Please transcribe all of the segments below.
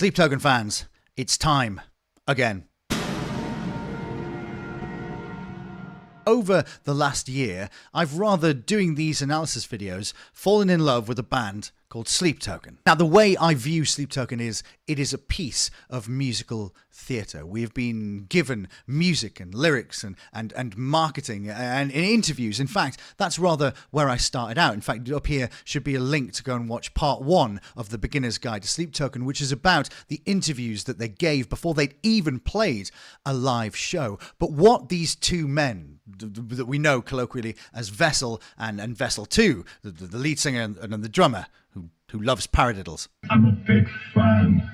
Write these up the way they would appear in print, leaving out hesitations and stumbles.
Sleep Token fans, it's time again. Over the last year, I've rather doing these analysis videos fallen in love with a band called Sleep Token. Now, the way I view Sleep Token is it is a piece of musical theatre. We have been given music and lyrics and marketing and interviews. In fact, that's rather where I started out. In fact, up here should be a link to go and watch part 1 of the Beginner's Guide to Sleep Token, which is about the interviews that they gave before they'd even played a live show. But what these two men that we know colloquially as Vessel and Vessel 2, the lead singer and the drummer, who loves paradiddles. I'm a big fan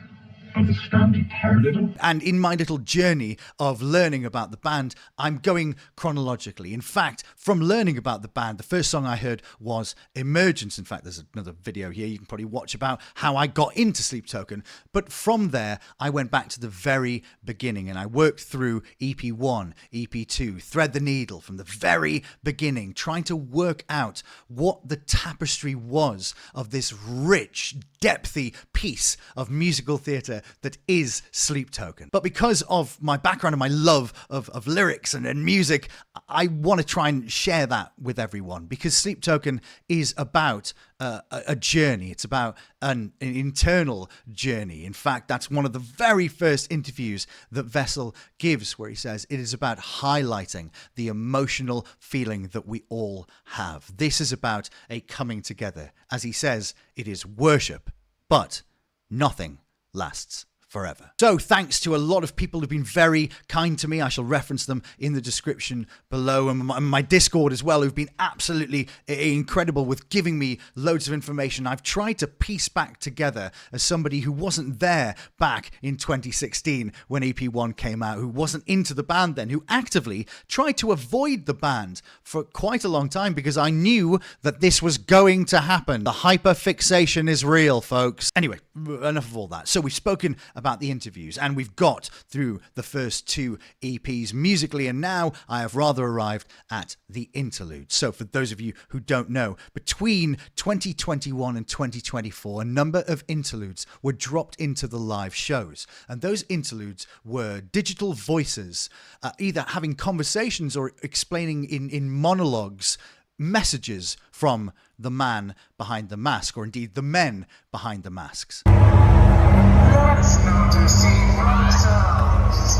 of the standard paradiddle. And in my little journey of learning about the band, I'm going chronologically. In fact, from learning about the band, the first song I heard was Emergence. In fact, there's another video here you can probably watch about how I got into Sleep Token. But from there, I went back to the very beginning and I worked through EP1, EP2, Thread the Needle from the very beginning, trying to work out what the tapestry was of this rich, depthy piece of musical theatre that is Sleep Token. But because of my background and my love of lyrics and music, I want to try and share that with everyone, because Sleep Token is about a journey. It's about an internal journey. In fact, that's one of the very first interviews that Vessel gives, where he says it is about highlighting the emotional feeling that we all have. This is about a coming together. As he says, it is worship, but nothing lasts forever. So thanks to a lot of people who've been very kind to me. I shall reference them in the description below, and my Discord as well, who've been absolutely incredible with giving me loads of information. I've tried to piece back together, as somebody who wasn't there back in 2016 when EP1 came out, who wasn't into the band then, who actively tried to avoid the band for quite a long time because I knew that this was going to happen. The hyperfixation is real, folks. Anyway, enough of all that. So we've spoken about the interviews, and we've got through the first 2 EPs musically, and now I have rather arrived at the interlude. So for those of you who don't know, between 2021 and 2024, a number of interludes were dropped into the live shows, and those interludes were digital voices, either having conversations or explaining in monologues messages from the man behind the mask, or indeed the men behind the masks. Let's not deceive ourselves.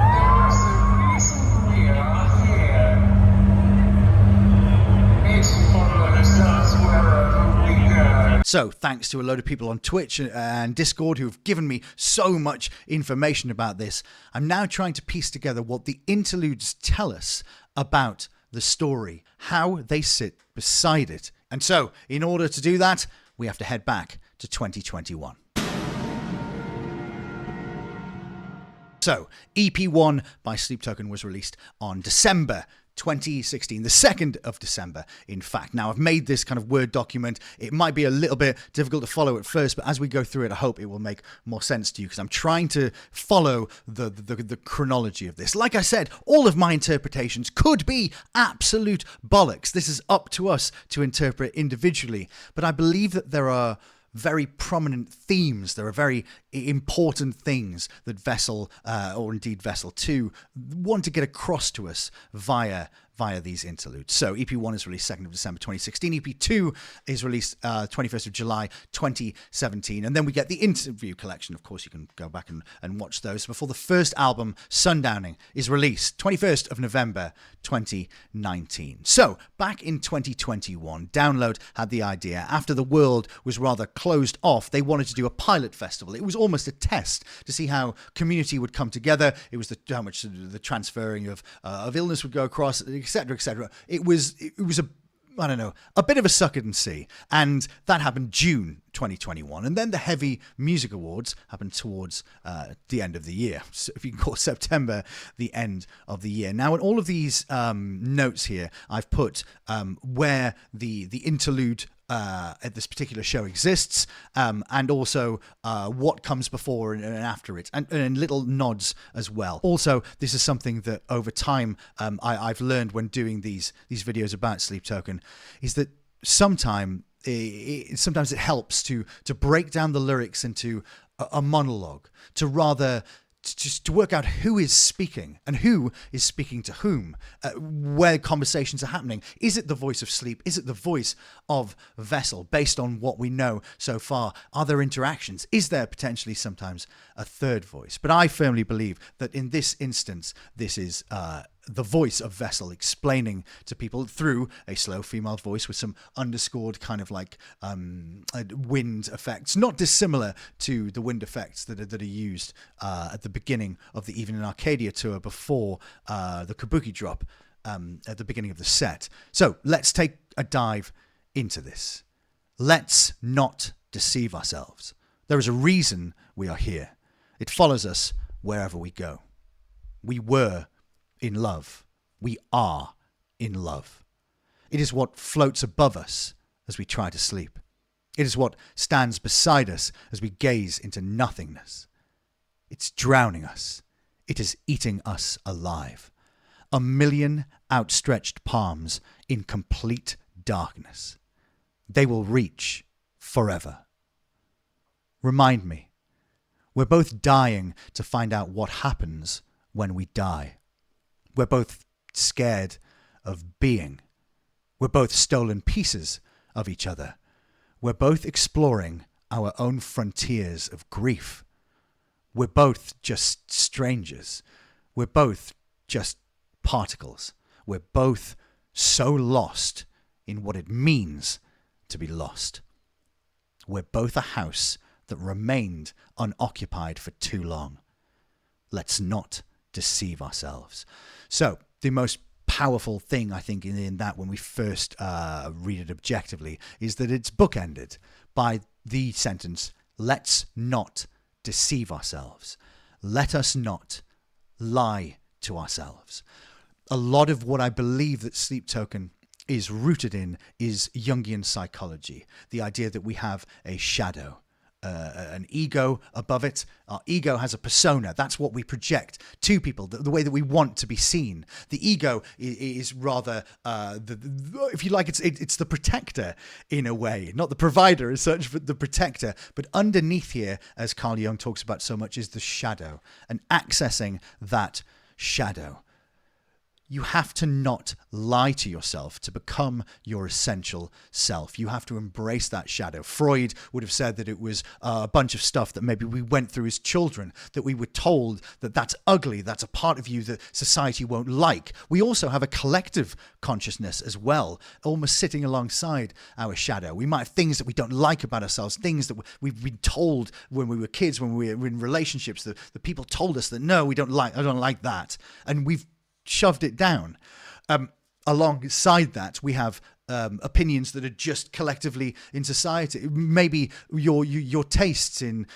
There's a reason we are here. It's following us wherever we go. So thanks to a load of people on Twitch and Discord who've given me so much information about this, I'm now trying to piece together what the interludes tell us about the story, how they sit beside it. And so, in order to do that, we have to head back to 2021. So, EP1 by Sleep Token was released on December 2016, the 2nd of December, in fact. Now, I've made this kind of Word document. It might be a little bit difficult to follow at first, but as we go through it, I hope it will make more sense to you, because I'm trying to follow the chronology of this. Like I said, all of my interpretations could be absolute bollocks. This is up to us to interpret individually, but I believe that there are very prominent themes. There are very important things that Vessel, or indeed Vessel 2, want to get across to us via these interludes. So EP1 is released 2nd of December 2016. EP2 is released 21st of July 2017. And then we get the interview collection. Of course, you can go back and watch those before the first album, Sundowning, is released 21st of November 2019. So back in 2021, Download had the idea. After the world was rather closed off, they wanted to do a pilot festival. It was almost a test to see how community would come together. It was how much the transferring of illness would go across, etc., etc. It was a bit of a suck it and see. And that happened June 2021. And then the Heavy Music Awards happened towards the end of the year. So if you can call September the end of the year. Now, in all of these notes here, I've put where the interlude at this particular show exists, and also what comes before and after it, and little nods as well. Also, this is something that over time I've learned when doing these videos about Sleep Token, is that sometime sometimes it helps to break down the lyrics into a monologue, to rather just to work out who is speaking and who is speaking to whom, where conversations are happening. Is it the voice of Sleep? Is it the voice of Vessel? Based on what we know so far, are there interactions? Is there potentially sometimes a third voice? But I firmly believe that in this instance, this is the voice of Vessel explaining to people through a slow female voice with some underscored kind of like wind effects, not dissimilar to the wind effects that are used at the beginning of the Even in Arcadia tour before the Kabuki drop at the beginning of the set. So let's take a dive into this. Let's not deceive ourselves. There is a reason we are here. It follows us wherever we go. We were in love. We are in love. It is what floats above us as we try to sleep. It is what stands beside us as we gaze into nothingness. It's drowning us. It is eating us alive. A million outstretched palms in complete darkness. They will reach forever. Remind me, we're both dying to find out what happens when we die. We're both scared of being. We're both stolen pieces of each other. We're both exploring our own frontiers of grief. We're both just strangers. We're both just particles. We're both so lost in what it means to be lost. We're both a house that remained unoccupied for too long. Let's not deceive ourselves. So the most powerful thing, I think, in that when we first read it objectively is that it's bookended by the sentence, let's not deceive ourselves. Let us not lie to ourselves. A lot of what I believe that Sleep Token is rooted in is Jungian psychology. The idea that we have a shadow, an ego above it. Our ego has a persona. That's what we project to people, the way that we want to be seen. The ego is rather, if you like, it's the protector in a way, not the provider as such, but the protector. But underneath here, as Carl Jung talks about so much, is the shadow, and accessing that shadow. You have to not lie to yourself to become your essential self. You have to embrace that shadow. Freud would have said that it was a bunch of stuff that maybe we went through as children, that we were told that that's ugly, that's a part of you that society won't like. We also have a collective consciousness as well, almost sitting alongside our shadow. We might have things that we don't like about ourselves, things that we've been told when we were kids, when we were in relationships, that the people told us that, no, I don't like that. And we've shoved it down. Alongside that, we have opinions that are just collectively in society. Maybe your tastes in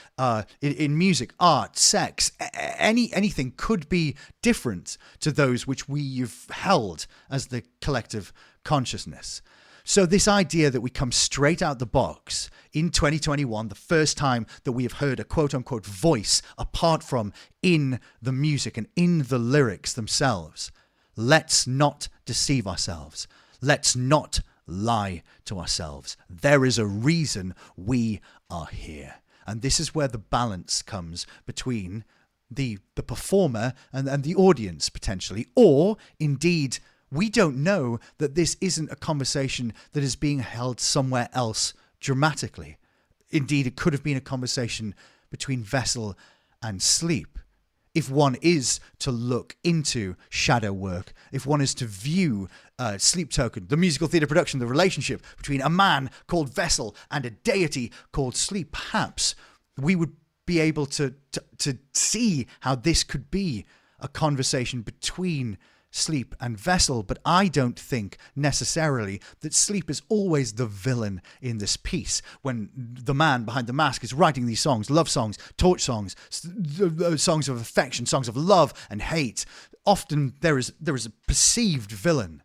music, art, sex, anything could be different to those which we've held as the collective consciousness. So this idea that we come straight out the box in 2021, the first time that we have heard a quote-unquote voice apart from in the music and in the lyrics themselves. Let's not deceive ourselves. Let's not lie to ourselves. There is a reason we are here. And this is where the balance comes between the performer and the audience potentially, or indeed, we don't know that this isn't a conversation that is being held somewhere else dramatically. Indeed, it could have been a conversation between Vessel and Sleep. If one is to look into shadow work, if one is to view Sleep Token, the musical theatre production, the relationship between a man called Vessel and a deity called Sleep, perhaps we would be able to see how this could be a conversation between Sleep and Vessel, but I don't think necessarily that Sleep is always the villain in this piece. When the man behind the mask is writing these songs, love songs, torch songs, songs of affection, songs of love and hate, often there is a perceived villain.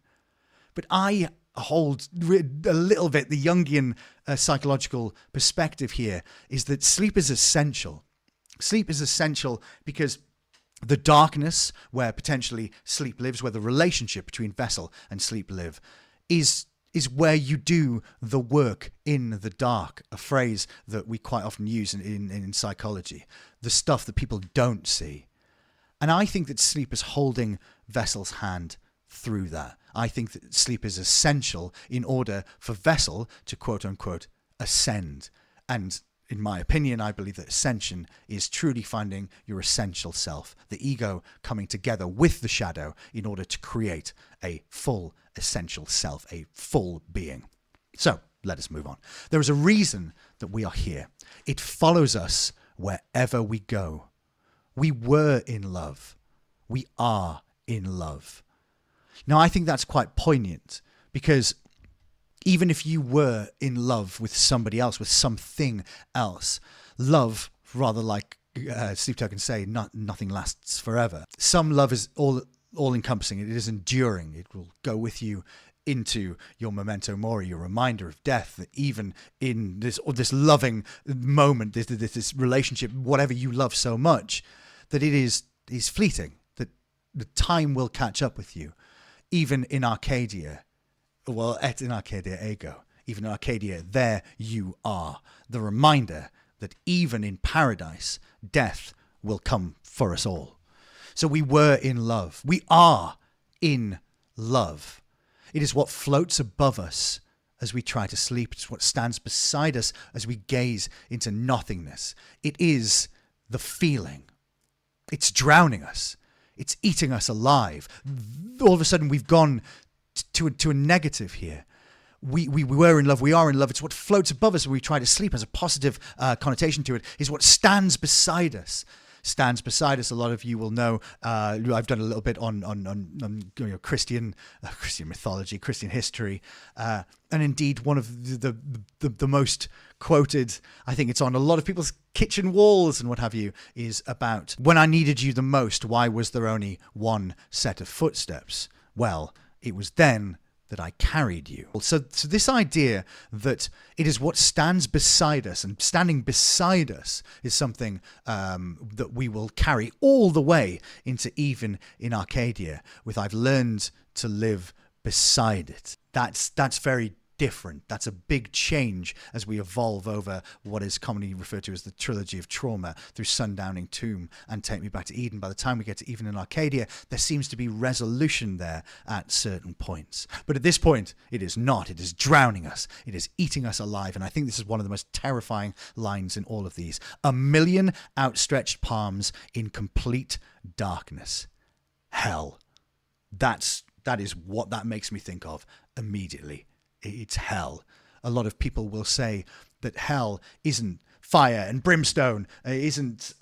But I hold a little bit the Jungian psychological perspective here, is that sleep is essential. Sleep is essential because the darkness where potentially Sleep lives, where the relationship between Vessel and Sleep live, is is where you do the work in the dark, a phrase that we quite often use in psychology, the stuff that people don't see. And I think that sleep is holding Vessel's hand through that. I think that sleep is essential in order for Vessel to quote unquote ascend. And in my opinion, I believe that ascension is truly finding your essential self, the ego coming together with the shadow in order to create a full essential self, a full being. So let us move on. There is a reason that we are here. It follows us wherever we go. We were in love. We are in love. Now, I think that's quite poignant because even if you were in love with somebody else, with something else, love, rather like Sleep Token say, nothing lasts forever. Some love is all-encompassing. It is enduring. It will go with you into your memento mori, your reminder of death, that even in this loving moment, this relationship, whatever you love so much, that it is fleeting, that the time will catch up with you. Even in Arcadia, well, et in Arcadia ego, even in Arcadia, there you are. The reminder that even in paradise, death will come for us all. So we were in love. We are in love. It is what floats above us as we try to sleep. It's what stands beside us as we gaze into nothingness. It is the feeling. It's drowning us. It's eating us alive. All of a sudden, we've gone to a negative here. We were in love. We are in love. It's what floats above us when we try to sleep, has a positive connotation to it, is what stands beside us. Stands beside us. A lot of you will know. I've done a little bit on Christian mythology, Christian history, and indeed one of the most quoted. I think it's on a lot of people's kitchen walls and what have you. Is about when I needed you the most. Why was there only one set of footsteps? Well, it was then that I carried you. So this idea that it is what stands beside us, and standing beside us is something that we will carry all the way into even in Arcadia, with I've learned to live beside it. That's very different. That's a big change as we evolve over what is commonly referred to as the Trilogy of Trauma through Sundowning Tomb and Take Me Back to Eden. By the time we get to even in Arcadia, there seems to be resolution there at certain points. But at this point, it is not. It is drowning us. It is eating us alive. And I think this is one of the most terrifying lines in all of these. 1,000,000 outstretched palms in complete darkness. Hell. That is what that makes me think of immediately. It's hell. A lot of people will say that hell isn't fire and brimstone, it isn't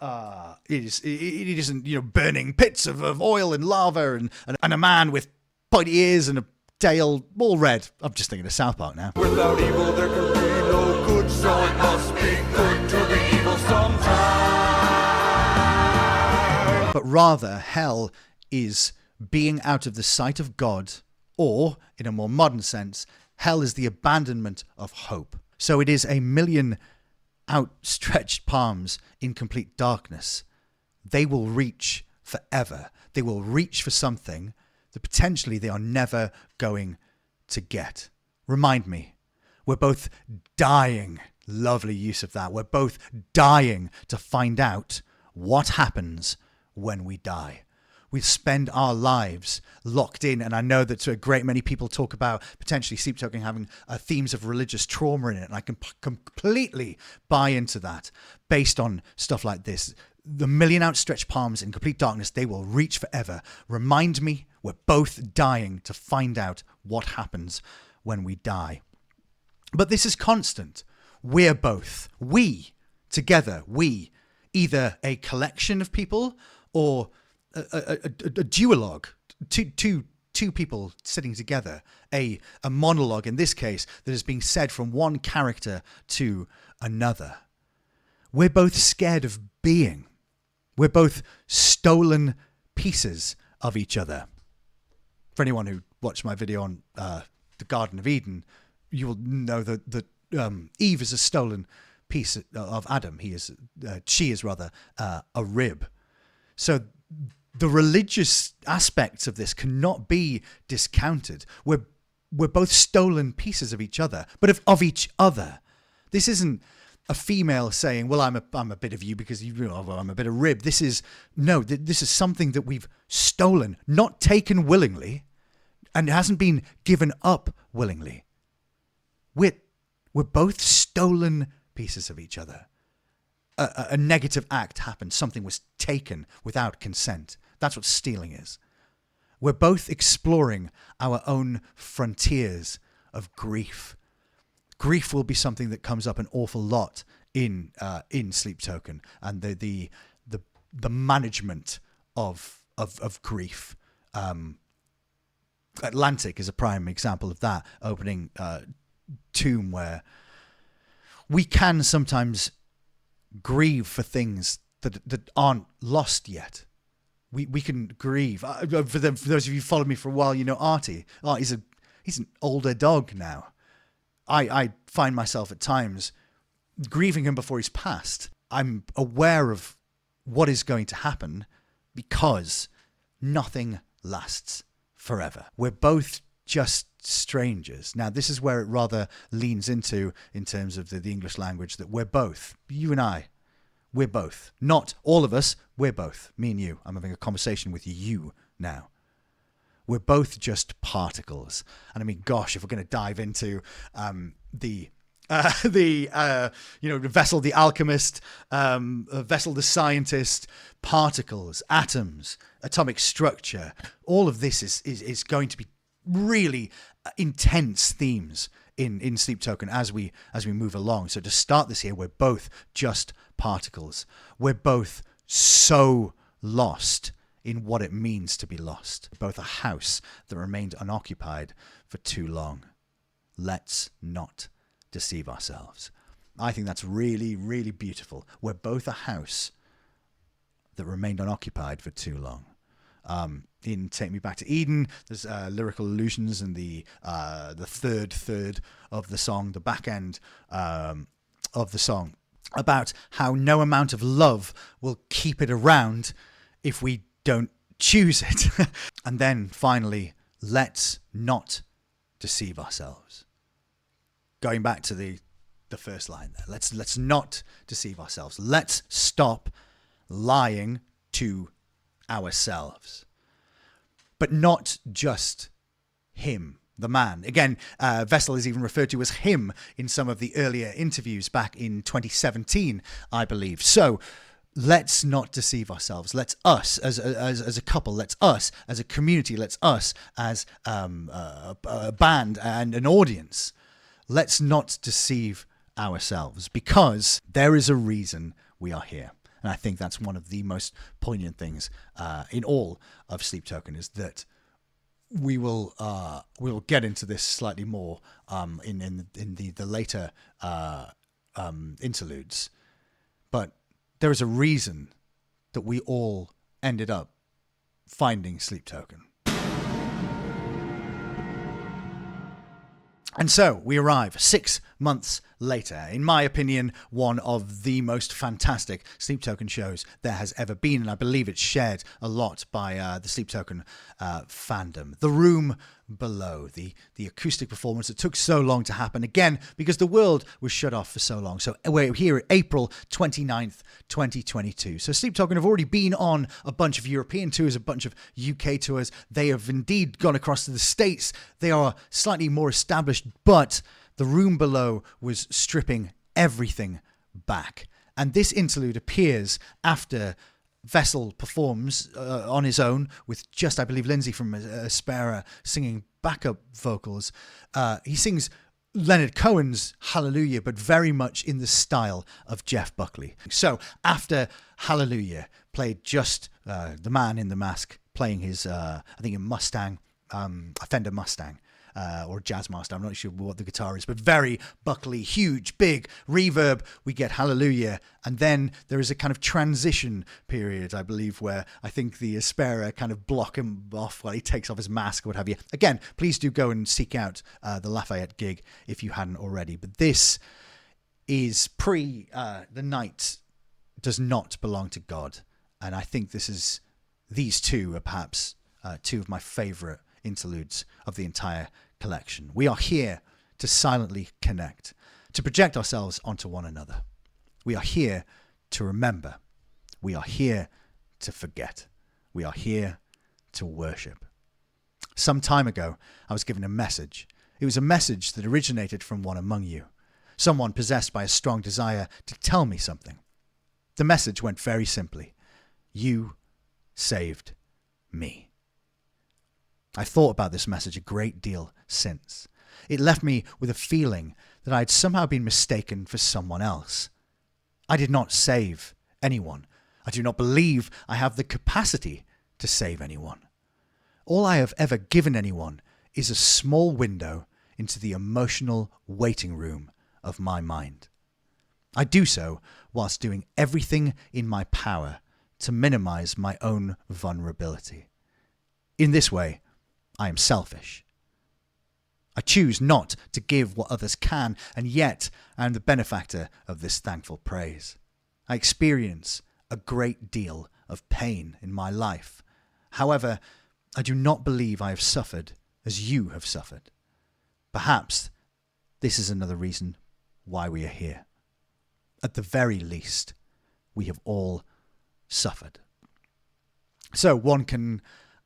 burning pits of oil and lava and a man with pointy ears and a tail all red. I'm just thinking of South Park now. Without evil there can be no good, so it must be good to be evil sometime. But rather, hell is being out of the sight of God, or, in a more modern sense, hell is the abandonment of hope. So it is 1,000,000 outstretched palms in complete darkness. They will reach forever. They will reach for something that potentially they are never going to get. Remind me, we're both dying. Lovely use of that. We're both dying to find out what happens when we die. We spend our lives locked in, and I know that a great many people talk about potentially Sleep Token having themes of religious trauma in it, and I can completely buy into that based on stuff like this. The 1,000,000 outstretched palms in complete darkness, they will reach forever. Remind me, we're both dying to find out what happens when we die. But this is constant. We're both, we, together, we, either a collection of people or a duologue, two people sitting together, a monologue in this case that is being said from one character to another. We're both scared of being. We're both stolen pieces of each other. For anyone who watched my video on the Garden of Eden, you will know that Eve is a stolen piece of Adam. She is rather a rib. So the religious aspects of this cannot be discounted. We're we're both stolen pieces of each other, but of each other. This isn't a female saying, well, I'm a bit of you because I'm a bit of rib. This is something that we've stolen, not taken willingly, and it hasn't been given up willingly. We're both stolen pieces of each other. A negative act happened. Something was taken without consent. That's what stealing is. We're both exploring our own frontiers of grief. Grief will be something that comes up an awful lot in Sleep Token, and the management of grief. Atlantic is a prime example of that opening tomb, where we can sometimes grieve for things that aren't lost yet. We can grieve. For those of you who followed me for a while, you know Artie. He's an older dog now. I find myself at times grieving him before he's passed. I'm aware of what is going to happen because nothing lasts forever. We're both just strangers. Now, this is where it rather leans into, in terms of the English language, that we're both, you and I, we're both. Not all of us, we're both. Me and you. I'm having a conversation with you now. We're both just particles. And I mean, gosh, if we're going to dive into the Vessel the alchemist, Vessel the scientist, particles, atoms, atomic structure, all of this is going to be really intense themes in Sleep Token as we move along. So to start this here, we're both just particles. We're both so lost in what it means to be lost. Both a house that remained unoccupied for too long. Let's not deceive ourselves. I think that's really, really beautiful. We're both a house that remained unoccupied for too long. In Take Me Back to Eden, there's lyrical allusions in the third of the song, the back end of the song, about how no amount of love will keep it around if we don't choose it. And then finally, let's not deceive ourselves. Going back to the first line there, let's not deceive ourselves. Let's stop lying to ourselves. But not just him, the man. Again, Vessel is even referred to as him in some of the earlier interviews back in 2017, I believe. So let's not deceive ourselves. Let's us as a couple. Let's us as a community. Let's us as a band and an audience. Let's not deceive ourselves, because there is a reason we are here. And I think that's one of the most poignant things in all of Sleep Token, is that we will get into this slightly more in the later interludes. But there is a reason that we all ended up finding Sleep Token. And so we arrive 6 months later. In my opinion, one of the most fantastic Sleep Token shows there has ever been, and I believe it's shared a lot by the Sleep Token fandom. The Room Below, the acoustic performance that took so long to happen, again, because the world was shut off for so long. So we're here at April 29th, 2022. So Sleep Token have already been on a bunch of European tours, a bunch of UK tours. They have indeed gone across to the States. They are slightly more established, but The Room Below was stripping everything back. And this interlude appears after Vessel performs on his own with just, I believe, Lindsay from Aspera singing backup vocals. He sings Leonard Cohen's Hallelujah, but very much in the style of Jeff Buckley. So after Hallelujah, played just the man in the mask playing his, I think, a Mustang, a Fender Mustang. Or Jazz Master, I'm not sure what the guitar is, but very Buckley, huge, big reverb. We get Hallelujah, and then there is a kind of transition period, I believe, where I think the Aspera kind of block him off while he takes off his mask or what have you. Again, please do go and seek out the Lafayette gig if you hadn't already. But this is The Night Does Not Belong to God, and I think these two are perhaps two of my favourite interludes of the entire collection. We are here to silently connect, to project ourselves onto one another. We are here to remember. We are here to forget. We are here to worship. Some time ago, I was given a message. It was a message that originated from one among you, someone possessed by a strong desire to tell me something. The message went very simply: you saved me. I've thought about this message a great deal since. It left me with a feeling that I had somehow been mistaken for someone else. I did not save anyone. I do not believe I have the capacity to save anyone. All I have ever given anyone is a small window into the emotional waiting room of my mind. I do so whilst doing everything in my power to minimize my own vulnerability. In this way, I am selfish. I choose not to give what others can, and yet I am the benefactor of this thankful praise. I experience a great deal of pain in my life. However, I do not believe I have suffered as you have suffered. Perhaps this is another reason why we are here. At the very least, we have all suffered. So one can,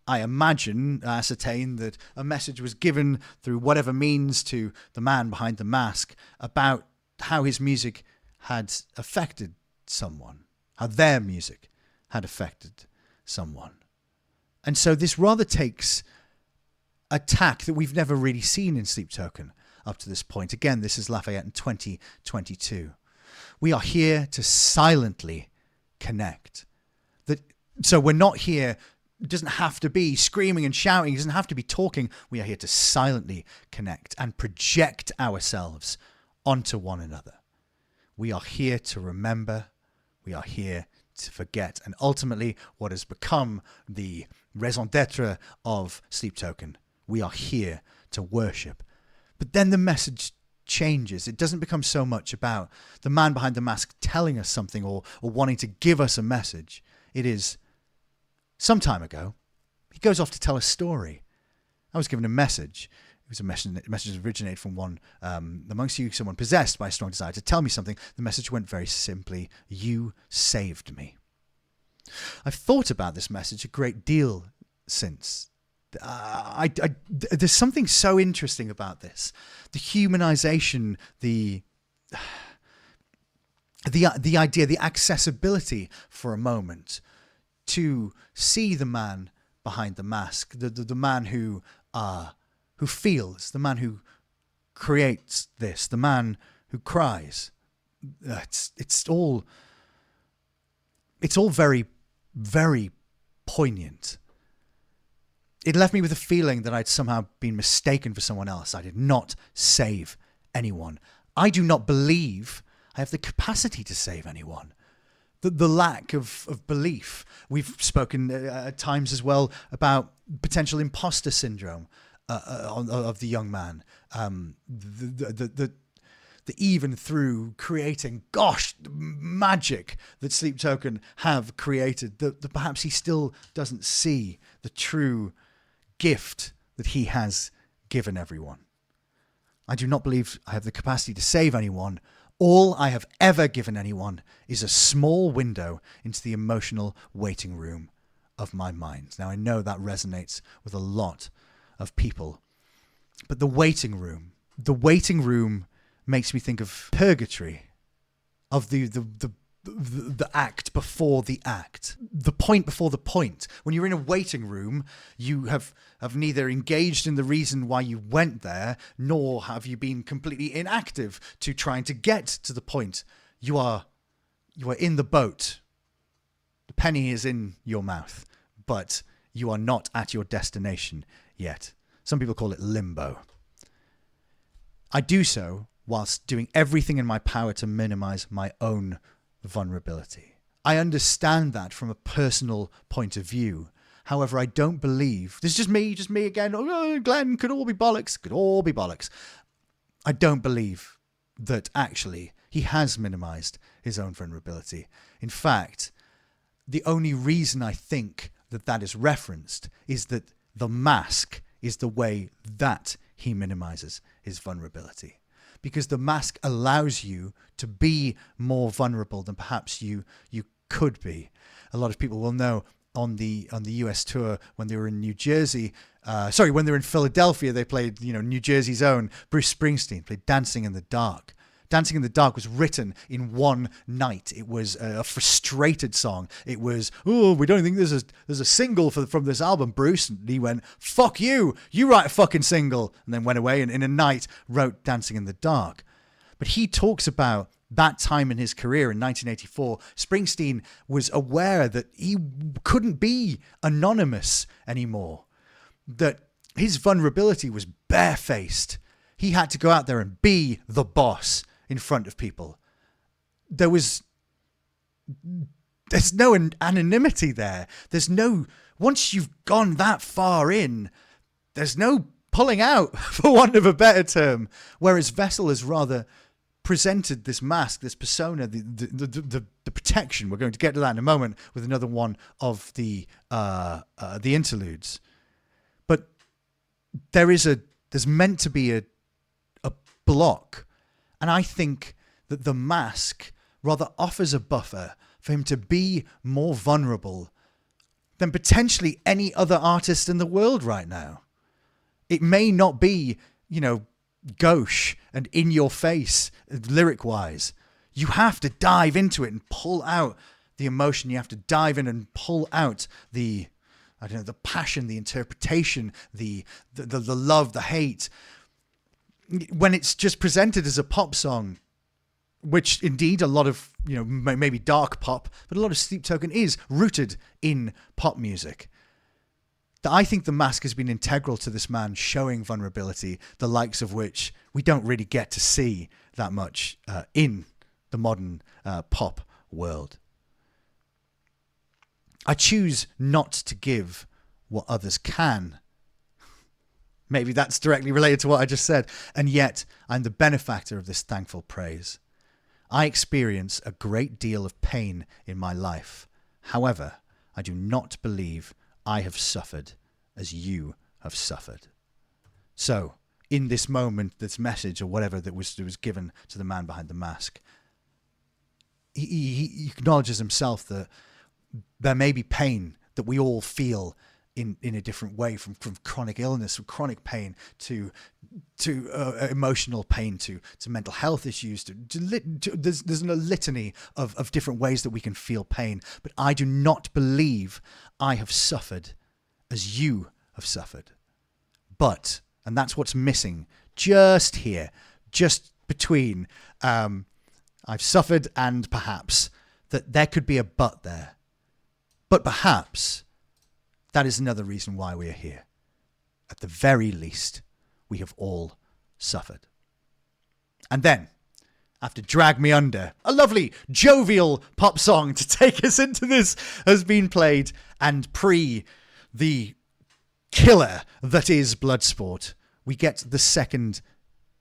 I imagine, ascertain that a message was given through whatever means to the man behind the mask about how his music had affected someone, how their music had affected someone. And so this rather takes a tack that we've never really seen in Sleep Token up to this point. Again, this is Lafayette in 2022. We are here to silently connect. So we're not here, it doesn't have to be screaming and shouting, it doesn't have to be talking. We are here to silently connect and project ourselves onto one another. We are here to remember. We are here to forget. And ultimately, what has become the raison d'etre of Sleep Token, we are here to worship. But then the message changes. It doesn't become so much about the man behind the mask telling us something or wanting to give us a message. It is, some time ago, he goes off to tell a story. I was given a message. It was a message that originated from one amongst you, someone possessed by a strong desire to tell me something. The message went very simply: you saved me. I've thought about this message a great deal since. There's something so interesting about this. The humanization, the idea, the accessibility for a moment to see the man behind the mask, the man who feels, the man who creates this, the man who cries. It's all very, very poignant. It left me with a feeling that I'd somehow been mistaken for someone else. I did not save anyone. I do not believe I have the capacity to save anyone. The lack of belief. We've spoken at times as well about potential imposter syndrome of the young man. The even through creating, the magic that Sleep Token have created, that perhaps he still doesn't see the true gift that he has given everyone. I do not believe I have the capacity to save anyone. All I have ever given anyone is a small window into the emotional waiting room of my mind. Now, I know that resonates with a lot of people, but the waiting room makes me think of purgatory, of the act before the act, the point before the point. When you're in a waiting room, you have neither engaged in the reason why you went there, nor have you been completely inactive to trying to get to the point. You are in the boat. The penny is in your mouth, but you are not at your destination yet. Some people call it limbo. I do so whilst doing everything in my power to minimize my own vulnerability. I understand that from a personal point of view. However, I don't believe, this is just me again. Oh, Glenn, could all be bollocks. I don't believe that actually he has minimized his own vulnerability. In fact, the only reason I think that is referenced is that the mask is the way that he minimizes his vulnerability. Because the mask allows you to be more vulnerable than perhaps you could be. A lot of people will know on the US tour, when they were in New Jersey, when they were in Philadelphia, they played, New Jersey's own Bruce Springsteen played Dancing in the Dark. Dancing in the Dark was written in one night. It was a frustrated song. It was, we don't think there's a single from this album, Bruce. And he went, fuck you write a fucking single. And then went away and in a night wrote Dancing in the Dark. But he talks about that time in his career in 1984. Springsteen was aware that he couldn't be anonymous anymore, that his vulnerability was barefaced. He had to go out there and be the boss in front of people. There's no anonymity there. Once you've gone that far in, there's no pulling out, for want of a better term. Whereas Vessel has rather presented this mask, this persona, the protection. We're going to get to that in a moment with another one of the interludes. But there's meant to be a block. And I think that the mask rather offers a buffer for him to be more vulnerable than potentially any other artist in the world right now. It may not be, gauche and in your face lyric-wise. You have to dive into it and pull out the emotion. You have to dive in and pull out the passion, the interpretation, the love, the hate. When it's just presented as a pop song, which indeed a lot of, maybe dark pop, but a lot of Sleep Token is rooted in pop music. I think the mask has been integral to this man showing vulnerability, the likes of which we don't really get to see that much in the modern pop world. I choose not to give what others can. Maybe that's directly related to what I just said. And yet, I'm the benefactor of this thankful praise. I experience a great deal of pain in my life. However, I do not believe I have suffered as you have suffered. So, in this moment, this message or whatever that was given to the man behind the mask, he acknowledges himself that there may be pain that we all feel in a different way, from chronic illness, from chronic pain to emotional pain, to mental health issues. There's a litany of different ways that we can feel pain. But I do not believe I have suffered as you have suffered. But, and that's what's missing just here, just between I've suffered and perhaps, that there could be a but there. But perhaps that is another reason why we are here. At the very least, we have all suffered. And then, after Drag Me Under, a lovely, jovial pop song to take us into this has been played, and pre the killer that is Bloodsport, we get the second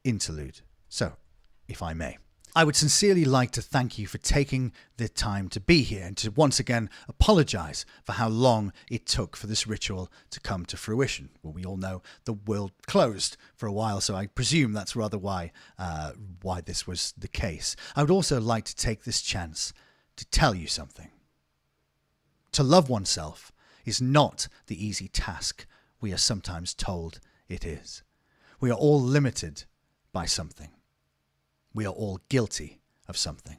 interlude. So, if I may, I would sincerely like to thank you for taking the time to be here and to once again apologize for how long it took for this ritual to come to fruition. Well, we all know the world closed for a while, so I presume that's rather why this was the case. I would also like to take this chance to tell you something. To love oneself is not the easy task we are sometimes told it is. We are all limited by something. We are all guilty of something.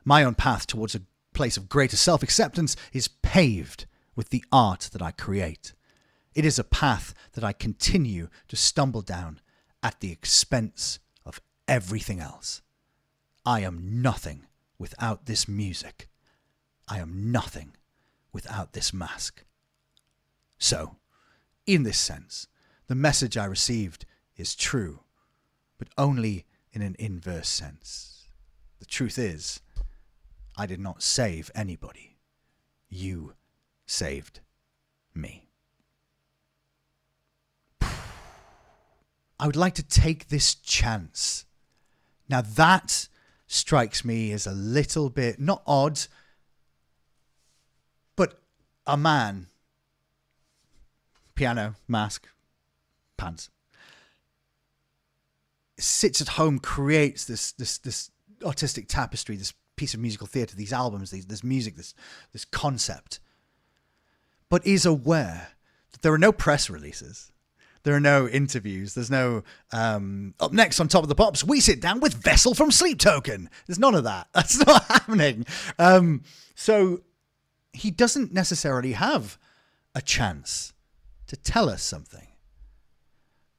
My own path towards a place of greater self-acceptance is paved with the art that I create. It is a path that I continue to stumble down at the expense of everything else. I am nothing without this music. I am nothing without this mask. So, in this sense, the message I received is true, but only in an inverse sense. The truth is, I did not save anybody. You saved me. I would like to take this chance. Now that strikes me as a little bit, not odd, but a man, piano, mask, pants, sits at home, creates this artistic tapestry, this piece of musical theatre, these albums, this music, this concept, but is aware that there are no press releases, there are no interviews, there's no up next on Top of the Pops, we sit down with Vessel from Sleep Token. There's none of that. That's not happening. So he doesn't necessarily have a chance to tell us something.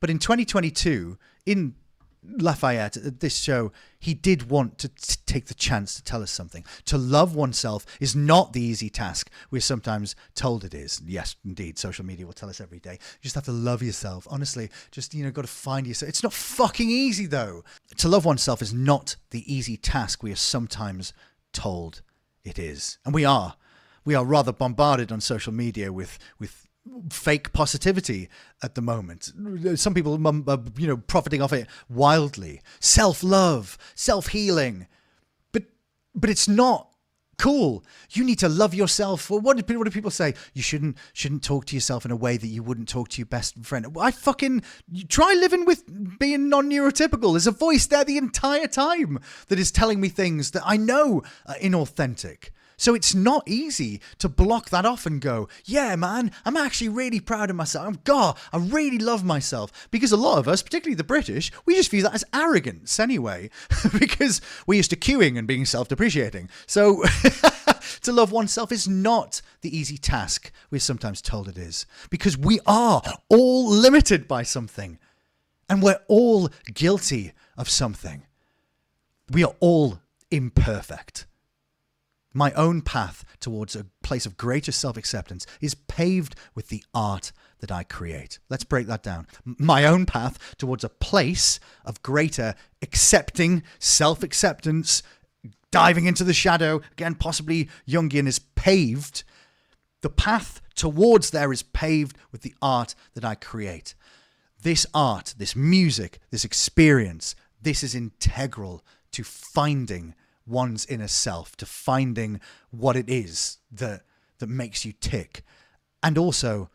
But in 2022, in Lafayette, at this show, he did want to take the chance to tell us something. To love oneself is not the easy task we're sometimes told it is. Yes, indeed, social media will tell us every day. You just have to love yourself. Honestly, just, got to find yourself. It's not fucking easy, though. To love oneself is not the easy task we are sometimes told it is. And we are. We are rather bombarded on social media with fake positivity at the moment. Some people are, profiting off it wildly. Self-love, self-healing. But it's not cool. You need to love yourself. What do people say? You shouldn't talk to yourself in a way that you wouldn't talk to your best friend. Try living with being non-neurotypical. There's a voice there the entire time that is telling me things that I know are inauthentic. So it's not easy to block that off and go, yeah, man, I'm actually really proud of myself. God, I really love myself. Because a lot of us, particularly the British, we just view that as arrogance anyway. Because we're used to queuing and being self-depreciating. So to love oneself is not the easy task we're sometimes told it is. Because we are all limited by something. And we're all guilty of something. We are all imperfect. My own path towards a place of greater self-acceptance is paved with the art that I create. Let's break that down. My own path towards a place of greater accepting self-acceptance, diving into the shadow, again, possibly Jungian, is paved. The path towards there is paved with the art that I create. This art, this music, this experience, this is integral to finding one's inner self, to finding what it is that makes you tick, and also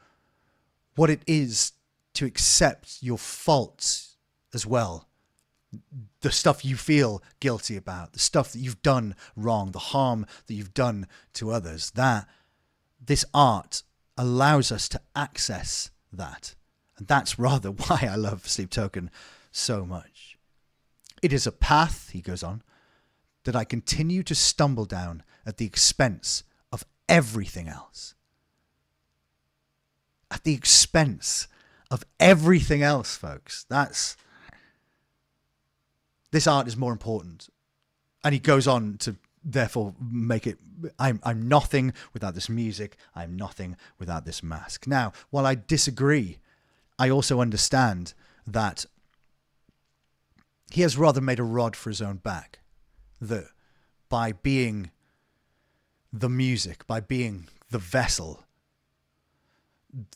what it is to accept your faults as well. The stuff you feel guilty about, the stuff that you've done wrong, the harm that you've done to others, that this art allows us to access that. And that's rather why I love Sleep Token so much. It is a path, he goes on, that I continue to stumble down at the expense of everything else. At the expense of everything else, folks. This art is more important. And he goes on to therefore make it, I'm nothing without this music. I'm nothing without this mask. Now, while I disagree, I also understand that he has rather made a rod for his own back. That by being the music, by being the vessel,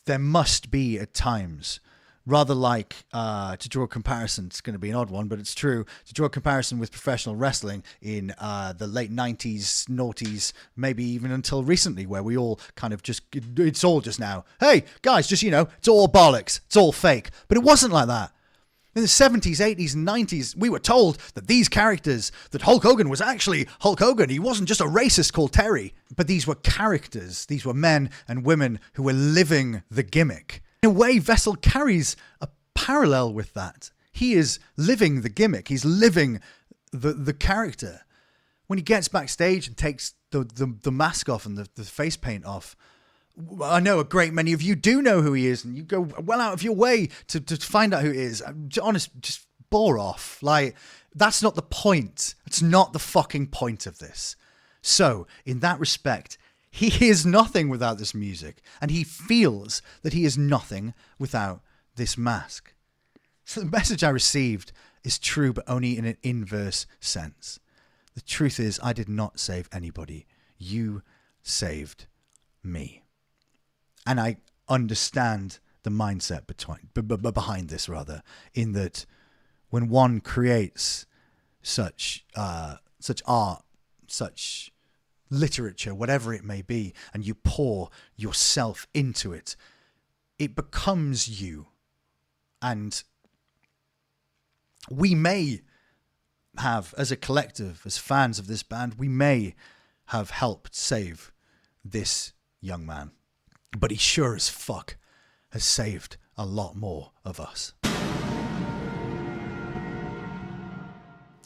there must be at times, rather like, to draw a comparison, it's going to be an odd one, but it's true, to draw a comparison with professional wrestling in the late 90s, noughties, maybe even until recently, where we all kind of just, it's all just now, hey, guys, just, it's all bollocks, it's all fake. But it wasn't like that. In the 70s, 80s, and 90s, we were told that these characters, that Hulk Hogan was actually Hulk Hogan. He wasn't just a racist called Terry. But these were characters. These were men and women who were living the gimmick. In a way, Vessel carries a parallel with that. He is living the gimmick. He's living the character. When he gets backstage and takes the mask off and the face paint off, I know a great many of you do know who he is, and you go well out of your way to find out who he is. Honest, just bore off. Like, that's not the point. It's not the fucking point of this. So, in that respect, he is nothing without this music, and he feels that he is nothing without this mask. So the message I received is true, but only in an inverse sense. The truth is, I did not save anybody. You saved me. And I understand the mindset behind this, rather, in that when one creates such art, such literature, whatever it may be, and you pour yourself into it, it becomes you. And we may have, as a collective, as fans of this band, we may have helped save this young man. But he sure as fuck has saved a lot more of us.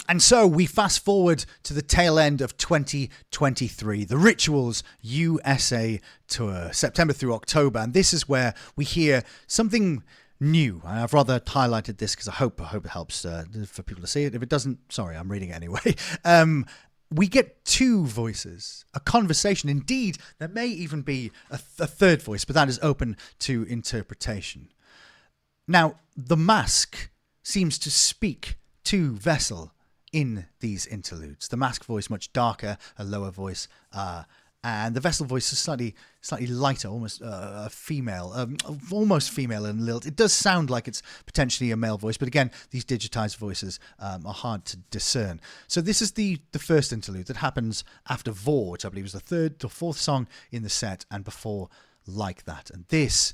And so we fast forward to the tail end of 2023, the Rituals USA tour, September through October. And this is where we hear something new. I've rather highlighted this because I hope it helps for people to see it. If it doesn't, sorry, I'm reading it anyway. We get two voices, a conversation. Indeed, there may even be a third voice, but that is open to interpretation. Now, the mask seems to speak to Vessel in these interludes. The mask voice much darker, a lower voice, and the Vessel voice is slightly lighter, almost female, almost female and lilt. It does sound like it's potentially a male voice, but again, these digitized voices are hard to discern. So this is the first interlude that happens after Vor, which I believe is the third or fourth song in the set, and before Like That. And this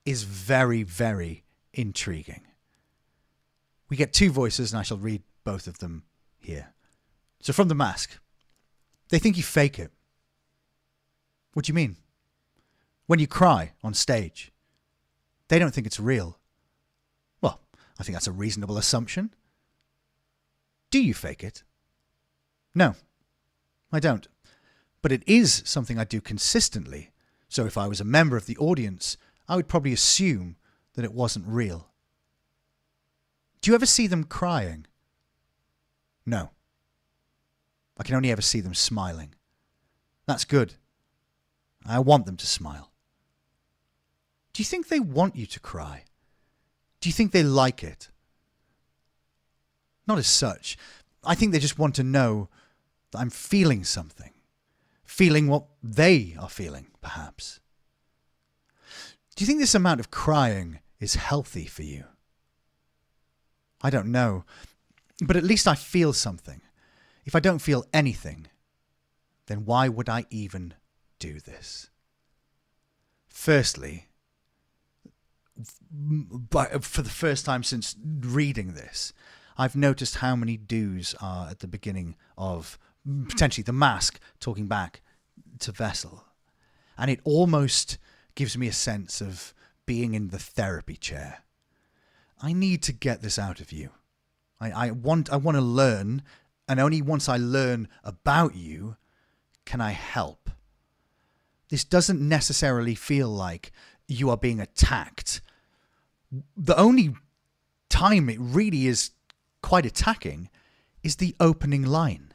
is very, very intriguing. We get two voices, and I shall read both of them here. So from the mask, they think you fake it. What do you mean? When you cry on stage, they don't think it's real. Well, I think that's a reasonable assumption. Do you fake it? No, I don't. But it is something I do consistently. So if I was a member of the audience, I would probably assume that it wasn't real. Do you ever see them crying? No. I can only ever see them smiling. That's good. I want them to smile. Do you think they want you to cry? Do you think they like it? Not as such. I think they just want to know that I'm feeling something. Feeling what they are feeling, perhaps. Do you think this amount of crying is healthy for you? I don't know. But at least I feel something. If I don't feel anything, then why would I even do this? Firstly, for the first time since reading this, I've noticed how many do's are at the beginning of potentially the mask talking back to Vessel. And it almost gives me a sense of being in the therapy chair. I need to get this out of you. I want to learn, and only once I learn about you can I help. This doesn't necessarily feel like you are being attacked. The only time it really is quite attacking is the opening line.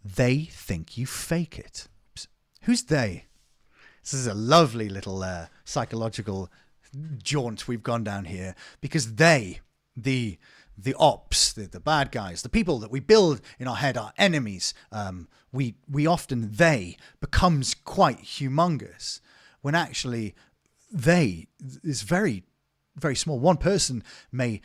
They think you fake it. Oops. Who's they? This is a lovely little psychological jaunt we've gone down here, because they, the ops, the bad guys, the people that we build in our head, our enemies, we often, they becomes quite humongous, when actually they is very, very small. One person may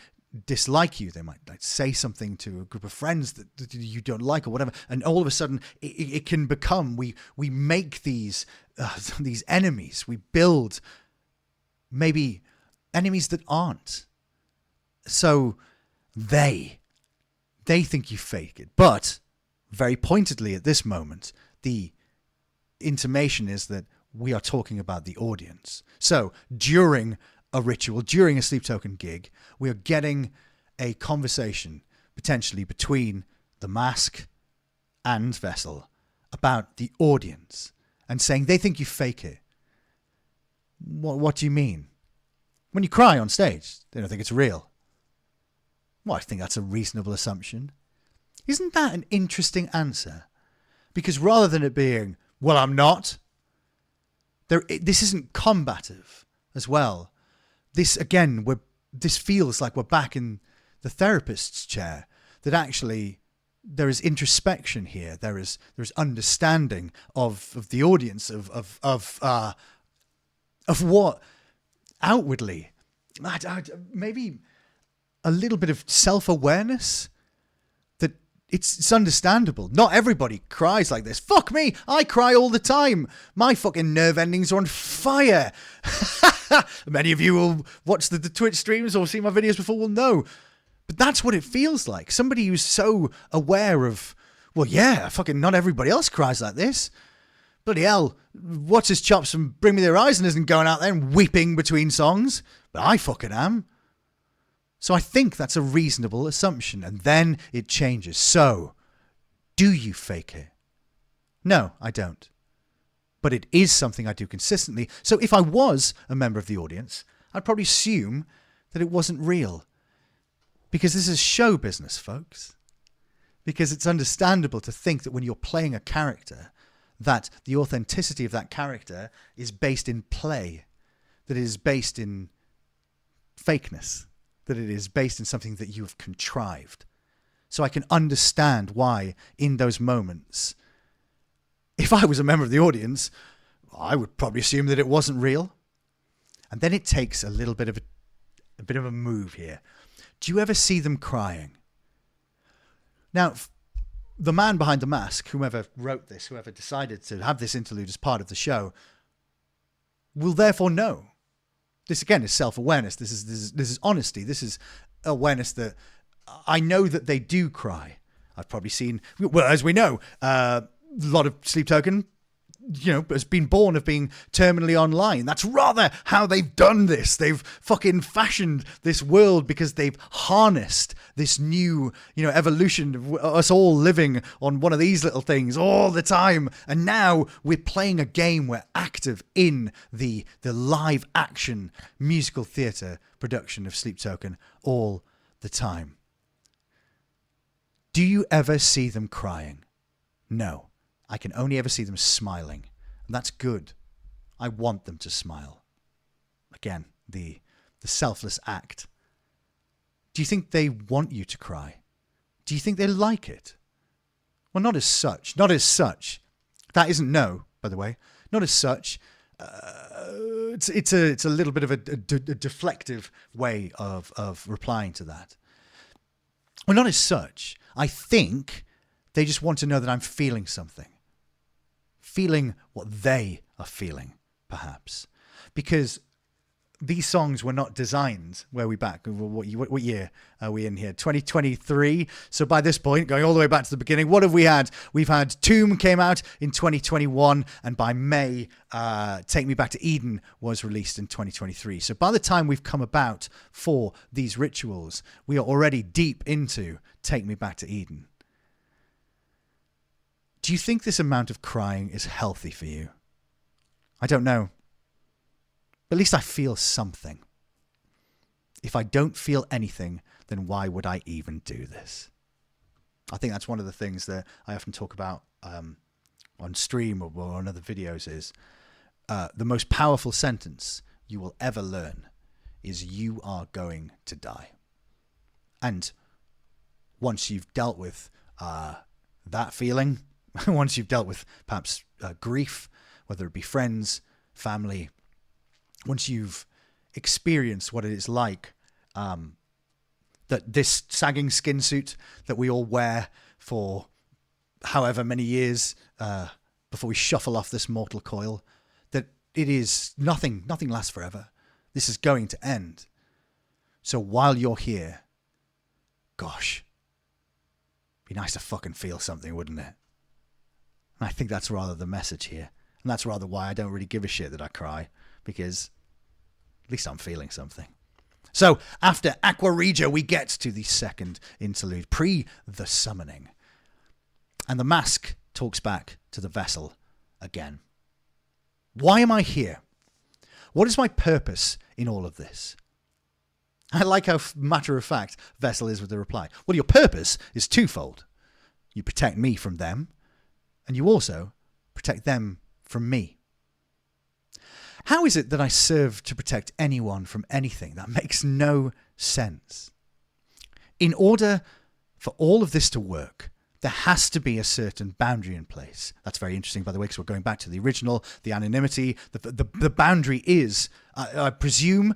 dislike you. They might say something to a group of friends that you don't like or whatever, and all of a sudden it can become, we make these enemies. We build maybe enemies that aren't. So they think you fake it. But very pointedly at this moment, the intimation is that we are talking about the audience. So during a ritual, during a Sleep Token gig, we are getting a conversation potentially between the mask and Vessel about the audience, and saying they think you fake it. What do you mean? When you cry on stage, they don't think it's real. Well, I think that's a reasonable assumption. Isn't that an interesting answer? Because rather than it being, well, I'm not, this isn't combative as well. This, again, this feels like we're back in the therapist's chair, that actually there is introspection here. There is understanding of the audience, of what outwardly, maybe a little bit of self-awareness, that it's understandable. Not everybody cries like this. Fuck me, I cry all the time. My fucking nerve endings are on fire. Many of you will watch the Twitch streams or see my videos before will know. But that's what it feels like. Somebody who's so aware of, well, yeah, fucking not everybody else cries like this. Bloody hell, watch his chops and Bring Me the Horizon isn't going out there and weeping between songs. But I fucking am. So I think that's a reasonable assumption. And then it changes. So, do you fake it? No, I don't. But it is something I do consistently. So if I was a member of the audience, I'd probably assume that it wasn't real. Because this is show business, folks. Because it's understandable to think that when you're playing a character, that the authenticity of that character is based in play, that it is based in fakeness, that it is based in something that you have contrived. So I can understand why in those moments, if I was a member of the audience, I would probably assume that it wasn't real. And then it takes a little bit of a move here. Do you ever see them crying? Now, the man behind the mask, whoever wrote this, whoever decided to have this interlude as part of the show, will therefore know. This again is self-awareness. This is honesty. This is awareness that I know that they do cry. I've probably seen, well, as we know, a lot of Sleep Token, has been born of being terminally online. That's rather how they've done this. They've fucking fashioned this world because they've harnessed this new, evolution of us all living on one of these little things all the time. And now we're playing a game. We're active in the live action musical theatre production of Sleep Token all the time. Do you ever see them crying? No. I can only ever see them smiling. And that's good. I want them to smile. Again, the selfless act. Do you think they want you to cry? Do you think they like it? Well, not as such. Not as such. That isn't no, by the way. Not as such. It's a little bit of a deflective way of replying to that. Well, not as such. I think they just want to know that I'm feeling something. Feeling what they are feeling, perhaps. Because these songs were not designed, where are we back? What year are we in here? 2023. So by this point, going all the way back to the beginning, what have we had? We've had Tomb came out in 2021, and by May, Take Me Back to Eden was released in 2023. So by the time we've come about for these rituals, we are already deep into Take Me Back to Eden. Do you think this amount of crying is healthy for you? I don't know. But at least I feel something. If I don't feel anything, then why would I even do this? I think that's one of the things that I often talk about on stream or on other videos is the most powerful sentence you will ever learn is you are going to die. And once you've dealt with that feeling, once you've dealt with perhaps grief, whether it be friends, family, once you've experienced what it is like, that this sagging skin suit that we all wear for however many years before we shuffle off this mortal coil, that it is nothing lasts forever. This is going to end. So while you're here, gosh, be nice to fucking feel something, wouldn't it? And I think that's rather the message here. And that's rather why I don't really give a shit that I cry, because at least I'm feeling something. So after Aqua Regia, we get to the second interlude, pre the summoning. And the mask talks back to the vessel again. Why am I here? What is my purpose in all of this? I like how matter of fact Vessel is with the reply. Well, your purpose is twofold. You protect me from them, and you also protect them from me. How is it that I serve to protect anyone from anything? That makes no sense. In order for all of this to work, there has to be a certain boundary in place. That's very interesting, by the way, because we're going back to the original, the anonymity. The boundary is, I presume,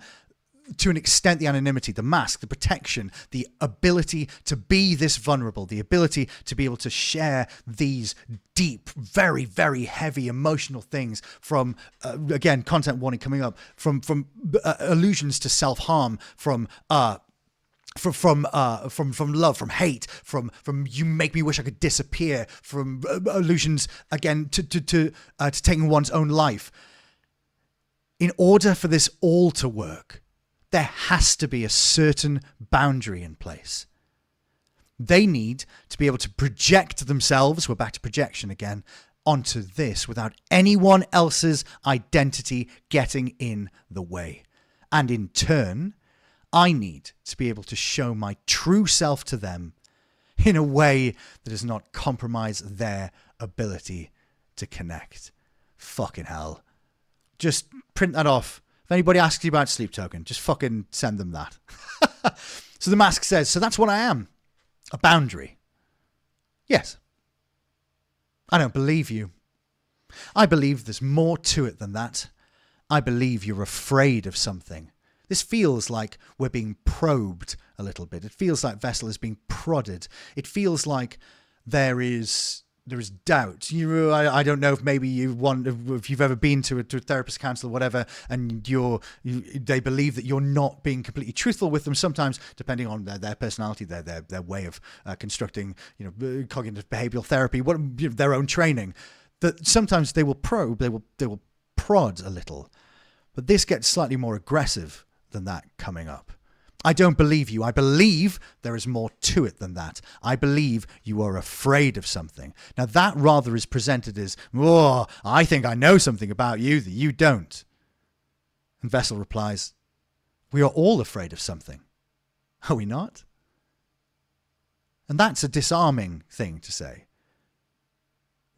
to an extent, the anonymity, the mask, the protection, the ability to be this vulnerable, the ability to be able to share these deep, very, very heavy emotional things from, again, content warning coming up, from allusions to self-harm, from love, from hate, from you make me wish I could disappear, from allusions again to taking one's own life. In order for this all to work, there has to be a certain boundary in place. They need to be able to project themselves, we're back to projection again, onto this without anyone else's identity getting in the way. And in turn, I need to be able to show my true self to them in a way that does not compromise their ability to connect. Fucking hell. Just print that off. If anybody asks you about Sleep Token, just fucking send them that. So the mask says, so that's what I am. A boundary. Yes. I don't believe you. I believe there's more to it than that. I believe you're afraid of something. This feels like we're being probed a little bit. It feels like Vessel is being prodded. It feels like there is doubt. I don't know if maybe if you've ever been to a therapist, counselor, whatever, and they believe that you're not being completely truthful with them. Sometimes, depending on their personality, their way of constructing, cognitive behavioral therapy, their own training, that sometimes they will probe, they will prod a little, but this gets slightly more aggressive than that coming up. I don't believe you. I believe there is more to it than that. I believe you are afraid of something. Now that rather is presented as, oh, I think I know something about you that you don't. And Vessel replies, we are all afraid of something. Are we not? And that's a disarming thing to say.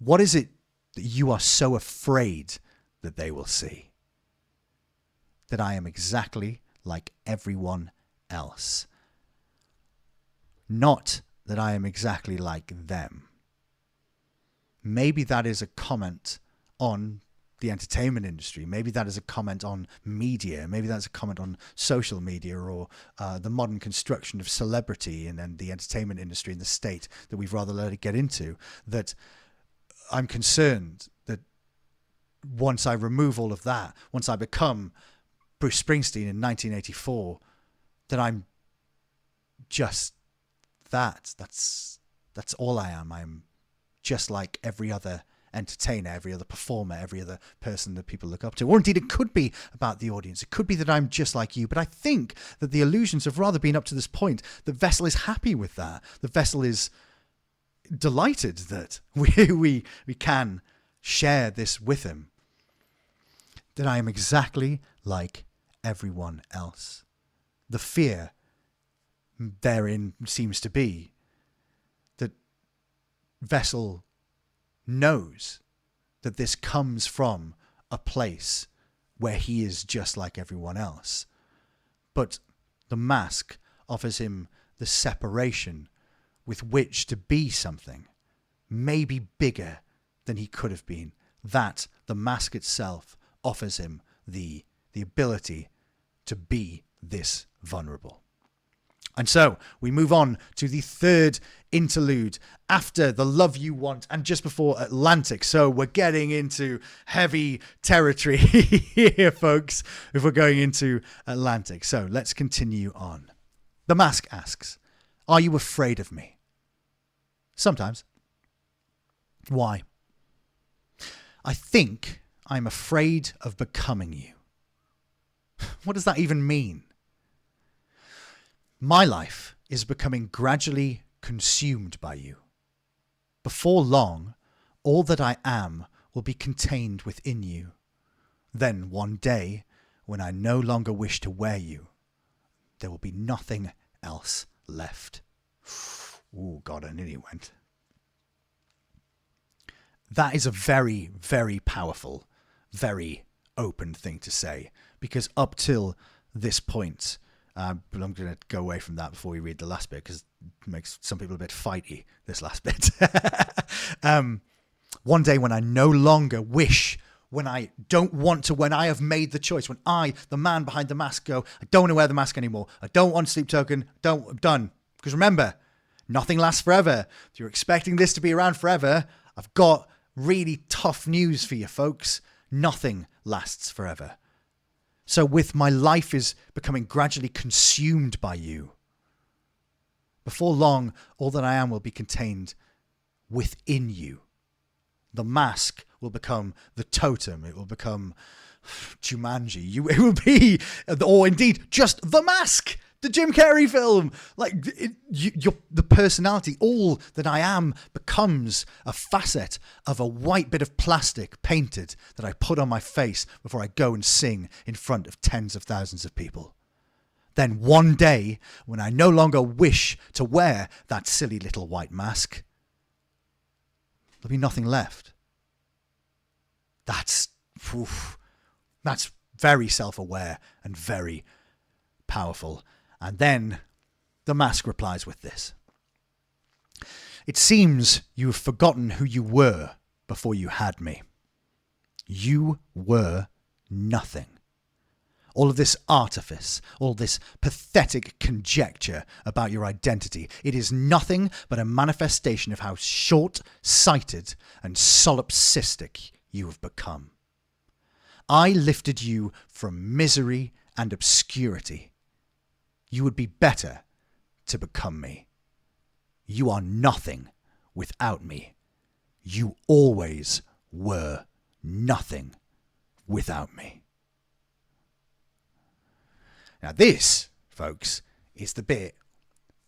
What is it that you are so afraid that they will see? That I am exactly like everyone else. Not that I am exactly like them. Maybe that is a comment on the entertainment industry. Maybe that is a comment on media. Maybe that's a comment on social media or the modern construction of celebrity and the entertainment industry in the state that we've rather let it get into. That I'm concerned that once I remove all of that, once I become Bruce Springsteen in 1984, that I'm just that. That's all I am. I'm just like every other entertainer, every other performer, every other person that people look up to. Or indeed, it could be about the audience. It could be that I'm just like you. But I think that the illusions have rather been up to this point that Vessel is happy with that. The Vessel is delighted that we can share this with him. That I am exactly like everyone else. The fear therein seems to be that Vessel knows that this comes from a place where he is just like everyone else. But the mask offers him the separation with which to be something, maybe bigger than he could have been. That the mask itself offers him the ability to be this vulnerable. And so we move on to the third interlude after The Love You Want and just before Atlantic. So we're getting into heavy territory here, folks, if we're going into Atlantic. So let's continue on. The mask asks, are you afraid of me? Sometimes. Why? I think I'm afraid of becoming you. What does that even mean? My life is becoming gradually consumed by you. Before long, all that I am will be contained within you. Then one day, when I no longer wish to wear you, there will be nothing else left. Oh, God, I nearly went. That is a very, very powerful, very open thing to say, because up till this point, but I'm going to go away from that before we read the last bit because it makes some people a bit fighty, this last bit. One day when I no longer wish when I don't want to, when I have made the choice, when I, the man behind the mask, go, I don't want to wear the mask anymore. I don't want Sleep Token. I'm done. Because remember, nothing lasts forever. If you're expecting this to be around forever, I've got really tough news for you folks. Nothing lasts forever. So with my life is becoming gradually consumed by you, before long, all that I am will be contained within you. The mask will become the totem. It will become Jumanji. It will be, or indeed, just The Mask, the Jim Carrey film. Like the personality, all that I am becomes a facet of a white bit of plastic painted that I put on my face before I go and sing in front of tens of thousands of people. Then one day, when I no longer wish to wear that silly little white mask, there'll be nothing left. That's very self-aware and very powerful. And then the mask replies with this. It seems you have forgotten who you were before you had me. You were nothing. All of this artifice, all this pathetic conjecture about your identity, it is nothing but a manifestation of how short-sighted and solipsistic you have become. I lifted you from misery and obscurity. You would be better to become me. You are nothing without me. You always were nothing without me. Now this, folks, is the bit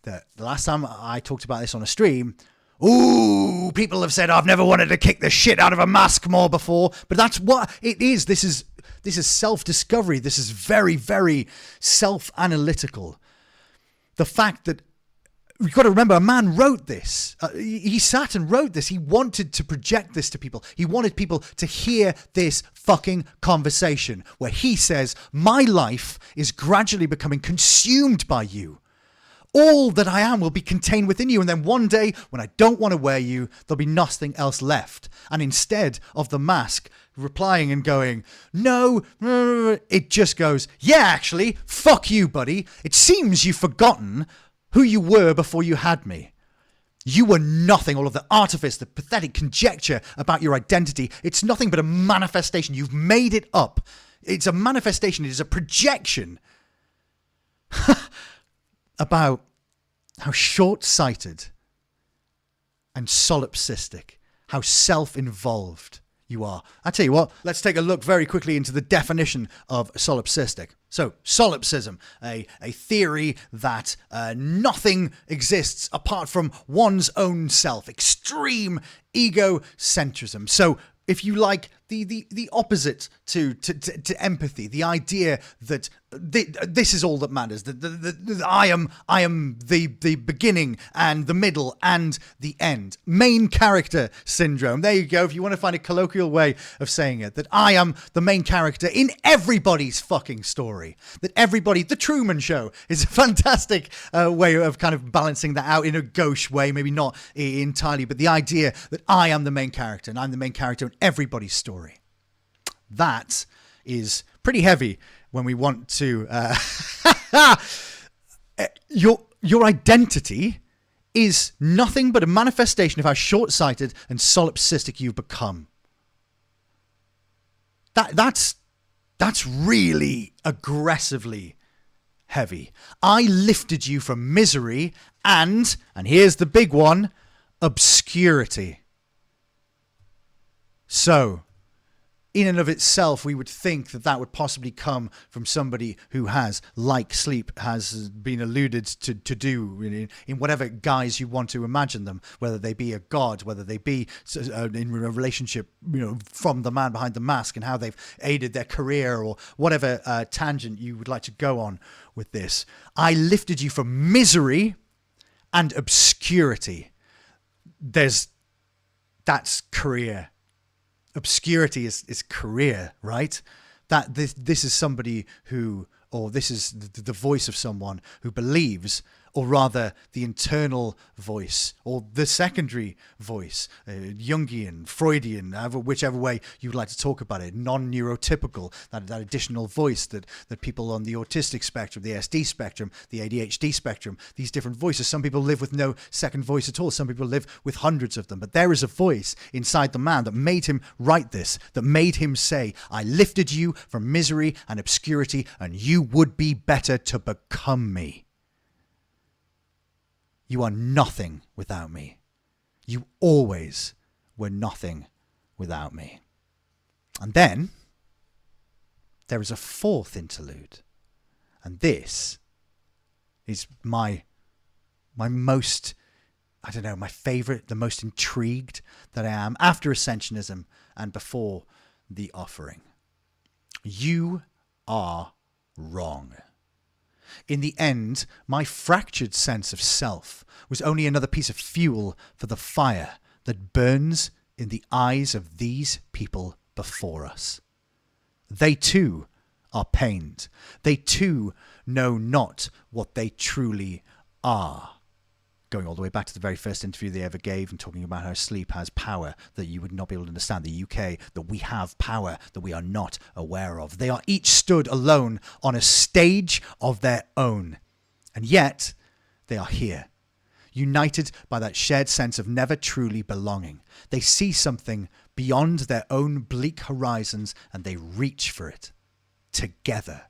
that the last time I talked about this on a stream, ooh, people have said I've never wanted to kick the shit out of a mask more before, but that's what it is. This is self-discovery. This is very, very self-analytical. The fact that you've got to remember, a man wrote this. He sat and wrote this. He wanted to project this to people. He wanted people to hear this fucking conversation where he says, my life is gradually becoming consumed by you. All that I am will be contained within you. And then one day when I don't want to wear you, there'll be nothing else left. And instead of the mask replying and going, no, it just goes, yeah, actually, fuck you, buddy. It seems you've forgotten who you were before you had me. You were nothing. All of the artifice, the pathetic conjecture about your identity, it's nothing but a manifestation. You've made it up. It's a manifestation. It is a projection about how short-sighted and solipsistic, how self-involved you are. I tell you what, let's take a look very quickly into the definition of solipsistic. So, solipsism, a theory that nothing exists apart from one's own self, extreme egocentrism. So, if you like, the opposite to empathy, the idea that this is all that matters, that I am the beginning and the middle and the end. Main character syndrome. There you go. If you want to find a colloquial way of saying it, that I am the main character in everybody's fucking story. That everybody, the Truman Show is a fantastic way of kind of balancing that out in a gauche way, maybe not entirely, but the idea that I am the main character and I'm the main character in everybody's story. That is pretty heavy when we want to... Your identity is nothing but a manifestation of how short-sighted and solipsistic you've become. That's really aggressively heavy. I lifted you from misery and here's the big one, obscurity. So, in and of itself, we would think that would possibly come from somebody who has, like Sleep has been alluded to do in whatever guise you want to imagine them, whether they be a god, whether they be in a relationship, from the man behind the mask and how they've aided their career or whatever tangent you would like to go on with this. I lifted you from misery and obscurity. That's career. Obscurity is career, right? That this is somebody who, or this is the voice of someone who believes or rather the internal voice, or the secondary voice, Jungian, Freudian, whichever way you would like to talk about it, non-neurotypical, that additional voice that people on the autistic spectrum, the SD spectrum, the ADHD spectrum, these different voices. Some people live with no second voice at all. Some people live with hundreds of them. But there is a voice inside the man that made him write this, that made him say, I lifted you from misery and obscurity, and you would be better to become me. You are nothing without me. You always were nothing without me. And then there is a fourth interlude. And this is my most, I don't know, my favorite, the most intrigued that I am after Ascensionism and before the offering. You are wrong. In the end, my fractured sense of self was only another piece of fuel for the fire that burns in the eyes of these people before us. They too are pained. They too know not what they truly are. Going all the way back to the very first interview they ever gave and talking about how sleep has power that you would not be able to understand. The UK, that we have power that we are not aware of. They are each stood alone on a stage of their own. And yet, they are here, united by that shared sense of never truly belonging. They see something beyond their own bleak horizons and they reach for it together.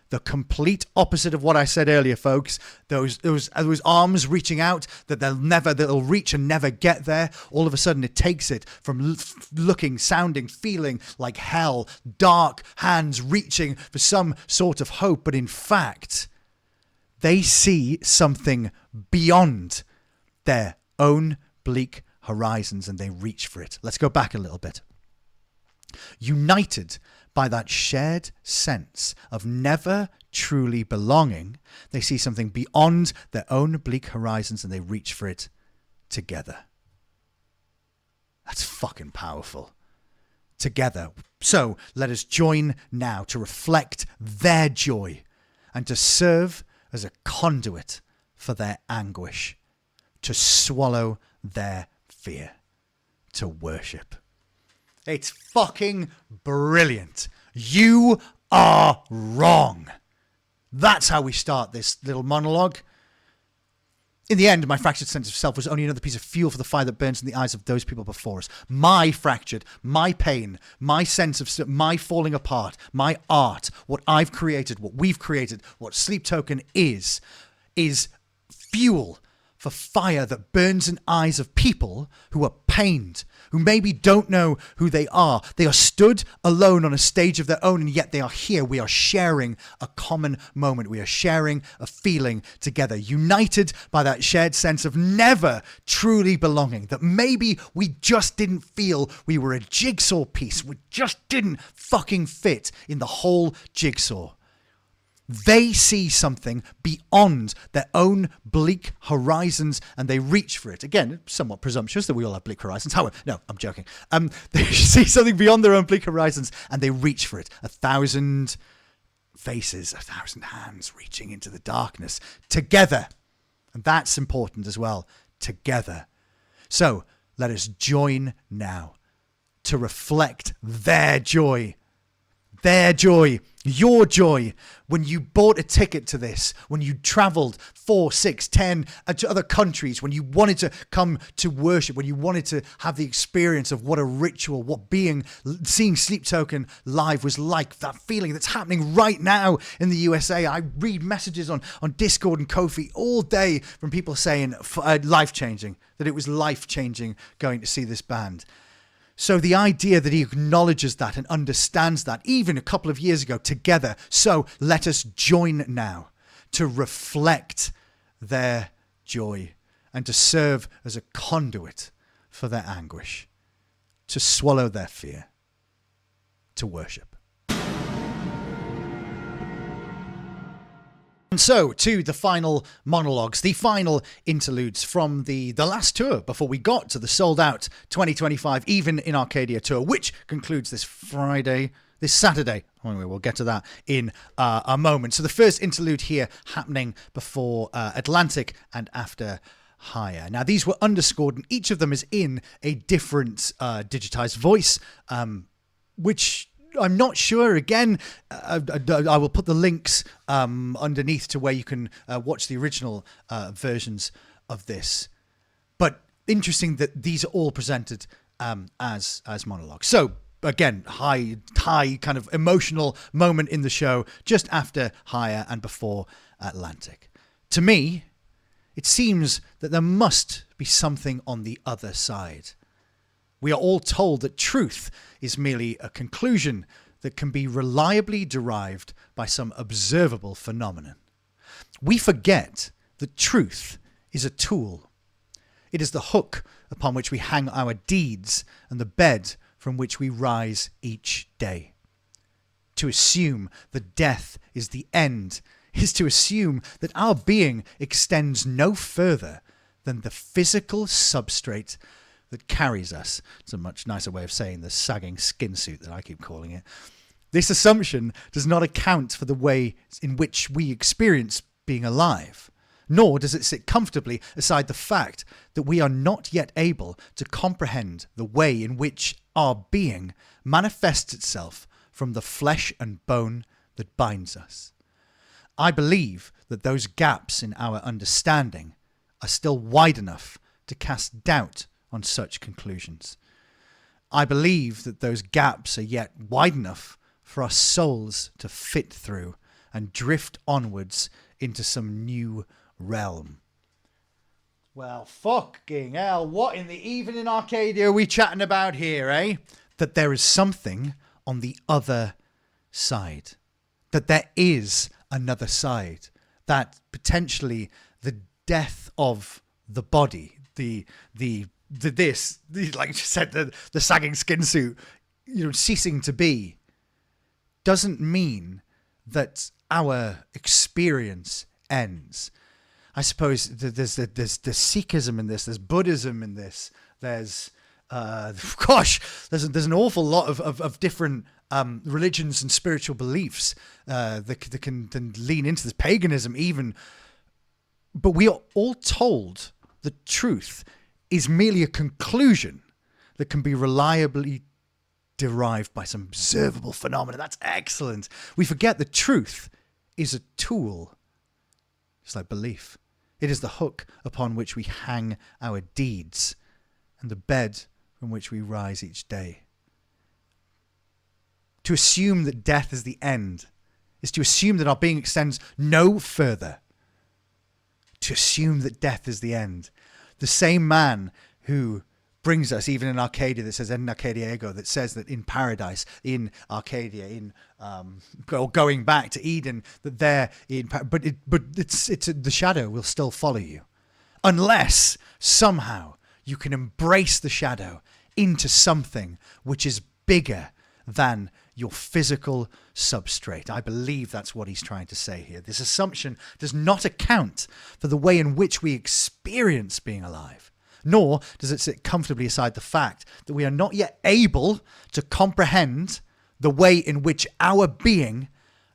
The complete opposite of what I said earlier, folks. Those arms reaching out that they'll reach and never get there. All of a sudden, it takes it from looking, sounding, feeling like hell. Dark hands reaching for some sort of hope, but in fact, they see something beyond their own bleak horizons and they reach for it. Let's go back a little bit. United by that shared sense of never truly belonging, they see something beyond their own bleak horizons and they reach for it together. That's fucking powerful. Together. So let us join now to reflect their joy and to serve as a conduit for their anguish, to swallow their fear, to worship. It's fucking brilliant. You are wrong. That's how we start this little monologue. In the end, my fractured sense of self was only another piece of fuel for the fire that burns in the eyes of those people before us. My fractured, my pain, my sense of my falling apart, my art, what I've created, what we've created, what Sleep Token is fuel for fire that burns in eyes of people who are pained, who maybe don't know who they are. They are stood alone on a stage of their own, and yet they are here. We are sharing a common moment. We are sharing a feeling together, united by that shared sense of never truly belonging, that maybe we just didn't feel we were a jigsaw piece. We just didn't fucking fit in the whole jigsaw. They see something beyond their own bleak horizons and they reach for it. Again, somewhat presumptuous that we all have bleak horizons. However, no, I'm joking. They see something beyond their own bleak horizons and they reach for it. 1,000 faces, 1,000 hands reaching into the darkness together. And that's important as well. Together. So let us join now to reflect their joy. Their joy, your joy, when you bought a ticket to this, when you traveled 4, 6, 10 to other countries, when you wanted to come to worship, when you wanted to have the experience of what a ritual, what seeing Sleep Token live was like, that feeling that's happening right now in the USA. I read messages on Discord and Ko-fi all day from people saying life-changing, that it was life-changing going to see this band. So the idea that he acknowledges that and understands that even a couple of years ago together. So let us join now to reflect their joy and to serve as a conduit for their anguish, to swallow their fear, to worship. So, to the final monologues, the final interludes from the last tour before we got to the sold-out 2025 Even in Arcadia tour, which concludes this Saturday. Anyway, we'll get to that in a moment. So the first interlude here happening before Atlantic and after Higher. Now, these were underscored, and each of them is in a different digitized voice, which I'm not sure. Again, I will put the links underneath to where you can watch the original versions of this. But interesting that these are all presented as monologues. So again, high kind of emotional moment in the show just after Higher and before Atlantic. To me, it seems that there must be something on the other side. We are all told that truth is merely a conclusion that can be reliably derived by some observable phenomenon. We forget that truth is a tool. It is the hook upon which we hang our deeds and the bed from which we rise each day. To assume that death is the end is to assume that our being extends no further than the physical substrate that carries us. It's a much nicer way of saying the sagging skin suit that I keep calling it. This assumption does not account for the way in which we experience being alive, nor does it sit comfortably aside the fact that we are not yet able to comprehend the way in which our being manifests itself from the flesh and bone that binds us. I believe that those gaps in our understanding are still wide enough to cast doubt on such conclusions. I believe that those gaps are yet wide enough for our souls to fit through and drift onwards into some new realm. Well, fucking hell, what in the Even in Arcadia are we chatting about here, eh? That there is something on the other side. That there is another side. That potentially the death of the body, like you said, the sagging skin suit, ceasing to be, doesn't mean that our experience ends. I suppose there's Sikhism in this, there's Buddhism in this, there's there's an awful lot of different religions and spiritual beliefs that can lean into this, paganism even. But we are all told the truth is merely a conclusion that can be reliably derived by some observable phenomena. That's excellent. We forget the truth is a tool. It's like belief. It is the hook upon which we hang our deeds and the bed from which we rise each day. To assume that death is the end is to assume that our being extends no further. To assume that death is the end. The same man who brings us, even in Arcadia, that says in Arcadia ego, that says that in paradise, in Arcadia, going back to Eden, that there, but it's the shadow will still follow you, unless somehow you can embrace the shadow into something which is bigger than your physical substrate. I believe that's what he's trying to say here. This assumption does not account for the way in which we experience being alive, nor does it sit comfortably aside the fact that we are not yet able to comprehend the way in which our being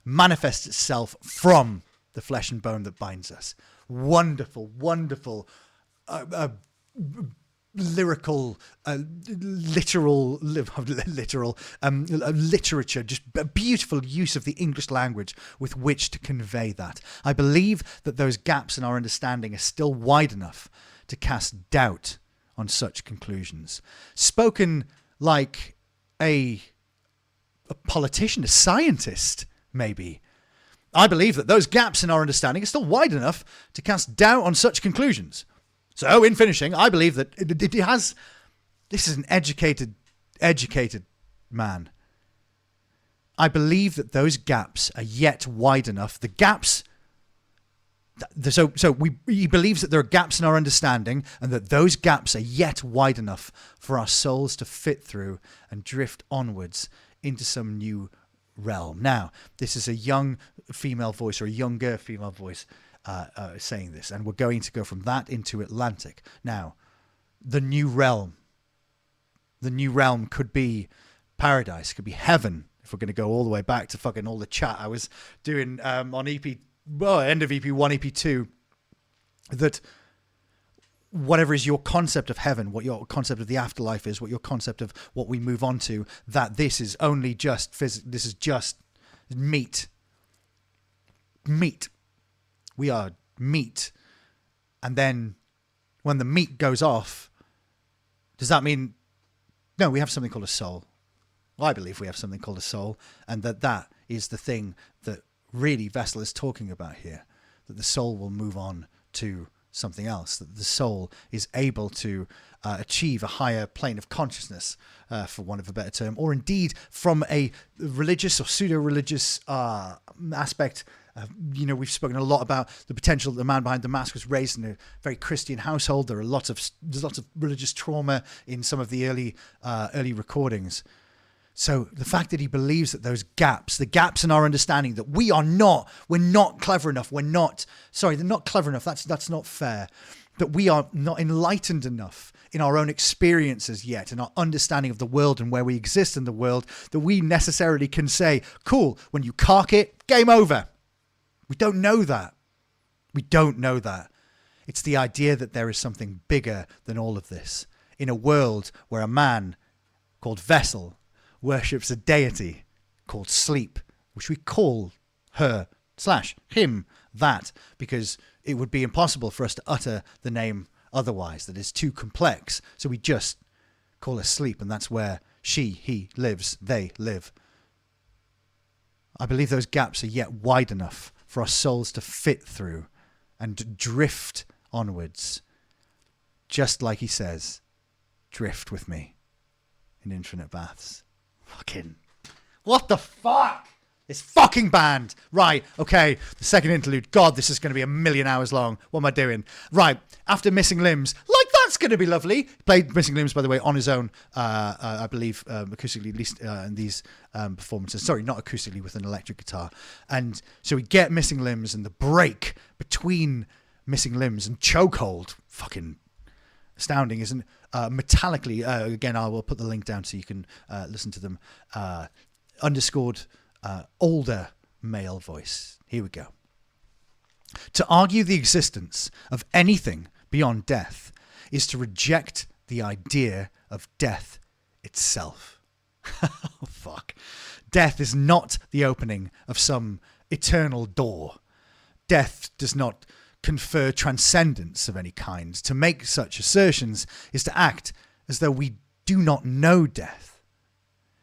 manifests itself from the flesh and bone that binds us. Wonderful, wonderful, lyrical, literal literature, just a beautiful use of the English language with which to convey that. I believe that those gaps in our understanding are still wide enough to cast doubt on such conclusions. Spoken like a politician, a scientist, maybe. I believe that those gaps in our understanding are still wide enough to cast doubt on such conclusions. So, in finishing, I believe that it has... This is an educated man. I believe that those gaps are yet wide enough. The gaps... he believes that there are gaps in our understanding and that those gaps are yet wide enough for our souls to fit through and drift onwards into some new realm. Now, this is a young female voice, or a younger female voice saying this, and we're going to go from that into Atlantic. Now, the new realm could be paradise, could be heaven, if we're going to go all the way back to fucking all the chat I was doing on end of EP1, EP2, that whatever is your concept of heaven, what your concept of the afterlife is, what your concept of what we move on to, that this is only just this is just meat. We are meat. And then when the meat goes off, does that mean, no, we have something called a soul. Well, I believe we have something called a soul, and that is the thing that really Vessel is talking about here, that the soul will move on to something else, that the soul is able to achieve a higher plane of consciousness, for want of a better term, or indeed from a religious or pseudo-religious aspect. We've spoken a lot about the potential that the man behind the mask was raised in a very Christian household. There's lots of religious trauma in some of the early recordings. So the fact that he believes that those gaps, the gaps in our understanding, that we're not clever enough. They're not clever enough. That's not fair. That we are not enlightened enough in our own experiences yet, in our understanding of the world and where we exist in the world, that we necessarily can say, cool, when you cark it, game over. We don't know that. It's the idea that there is something bigger than all of this. In a world where a man called Vessel worships a deity called Sleep, which we call her/him that, because it would be impossible for us to utter the name otherwise. That is too complex. So we just call her Sleep, and that's where he lives, they live. I believe those gaps are yet wide enough for our souls to fit through and drift onwards. Just like he says, drift with me in infinite baths. Fucking, what the fuck? This fucking band. Right, okay, the second interlude. God, this is going to be 1,000,000 hours long. What am I doing? Right, after Missing Limbs, like that's going to be lovely. Played Missing Limbs, by the way, on his own, I believe, acoustically, at least in these performances. Sorry, not acoustically, with an electric guitar. And so we get Missing Limbs, and the break between Missing Limbs and Chokehold. Fucking astounding, isn't it? Metallically, again, I will put the link down so you can listen to them. Underscored older male voice. Here we go. To argue the existence of anything beyond death is to reject the idea of death itself. Oh, fuck. Death is not the opening of some eternal door. Death does not confer transcendence of any kind. To make such assertions is to act as though we do not know death,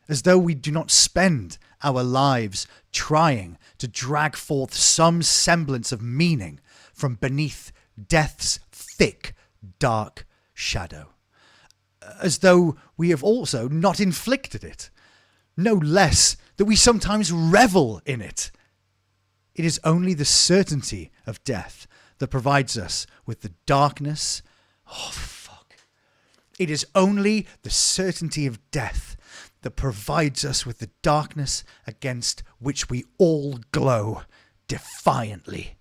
as though we do not spend our lives trying to drag forth some semblance of meaning from beneath death's thick, dark shadow, as though we have also not inflicted it, no less that we sometimes revel in it. It is only the certainty of death that provides us with the darkness. Oh, fuck. It is only the certainty of death that provides us with the darkness against which we all glow defiantly.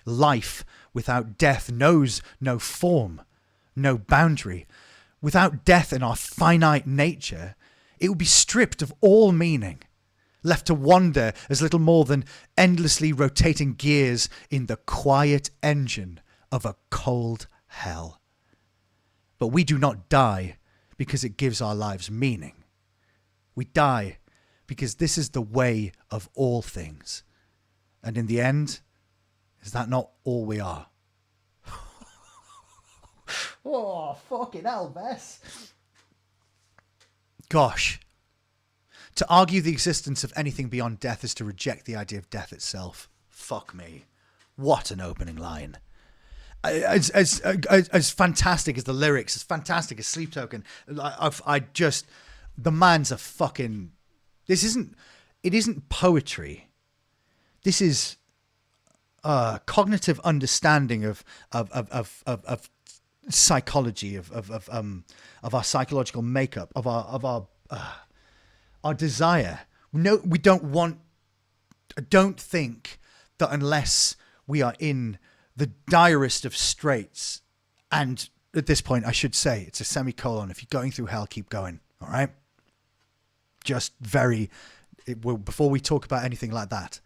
Life without death knows no form, no boundary. Without death in our finite nature, it would be stripped of all meaning, left to wander as little more than endlessly rotating gears in the quiet engine of a cold hell. But we do not die because it gives our lives meaning. We die because this is the way of all things. And in the end, is that not all we are? Oh, fucking hell, Bess. Gosh. To argue the existence of anything beyond death is to reject the idea of death itself. Fuck me. What an opening line. As fantastic as the lyrics, as fantastic as Sleep Token, the man's a fucking... It isn't poetry. This is cognitive understanding of psychology, of our psychological makeup, of our desire. No, we don't want... I don't think that unless we are in the direst of straits, and at this point I should say it's a semicolon, if you're going through hell, keep going, all right? Before we talk about anything like that,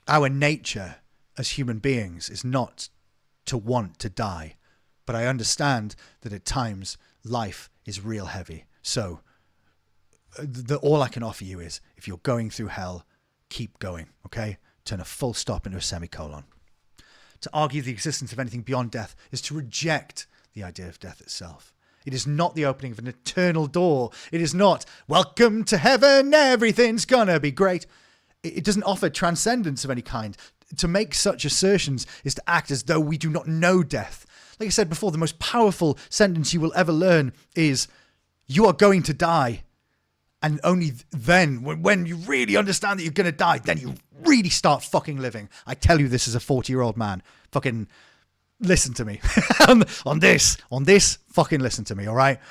our nature as human beings is not to want to die, but I understand that at times life is real heavy. So all I can offer you is, if you're going through hell, keep going, okay? Turn a full stop into a semicolon. To argue the existence of anything beyond death is to reject the idea of death itself. It is not the opening of an eternal door. It is not, welcome to heaven, everything's gonna be great. It doesn't offer transcendence of any kind. To make such assertions is to act as though we do not know death. Like I said before, the most powerful sentence you will ever learn is, you are going to die. And only then, when you really understand that you're going to die, then you really start fucking living. I tell you this as a 40-year-old man. Fucking listen to me. on this, fucking listen to me, all right?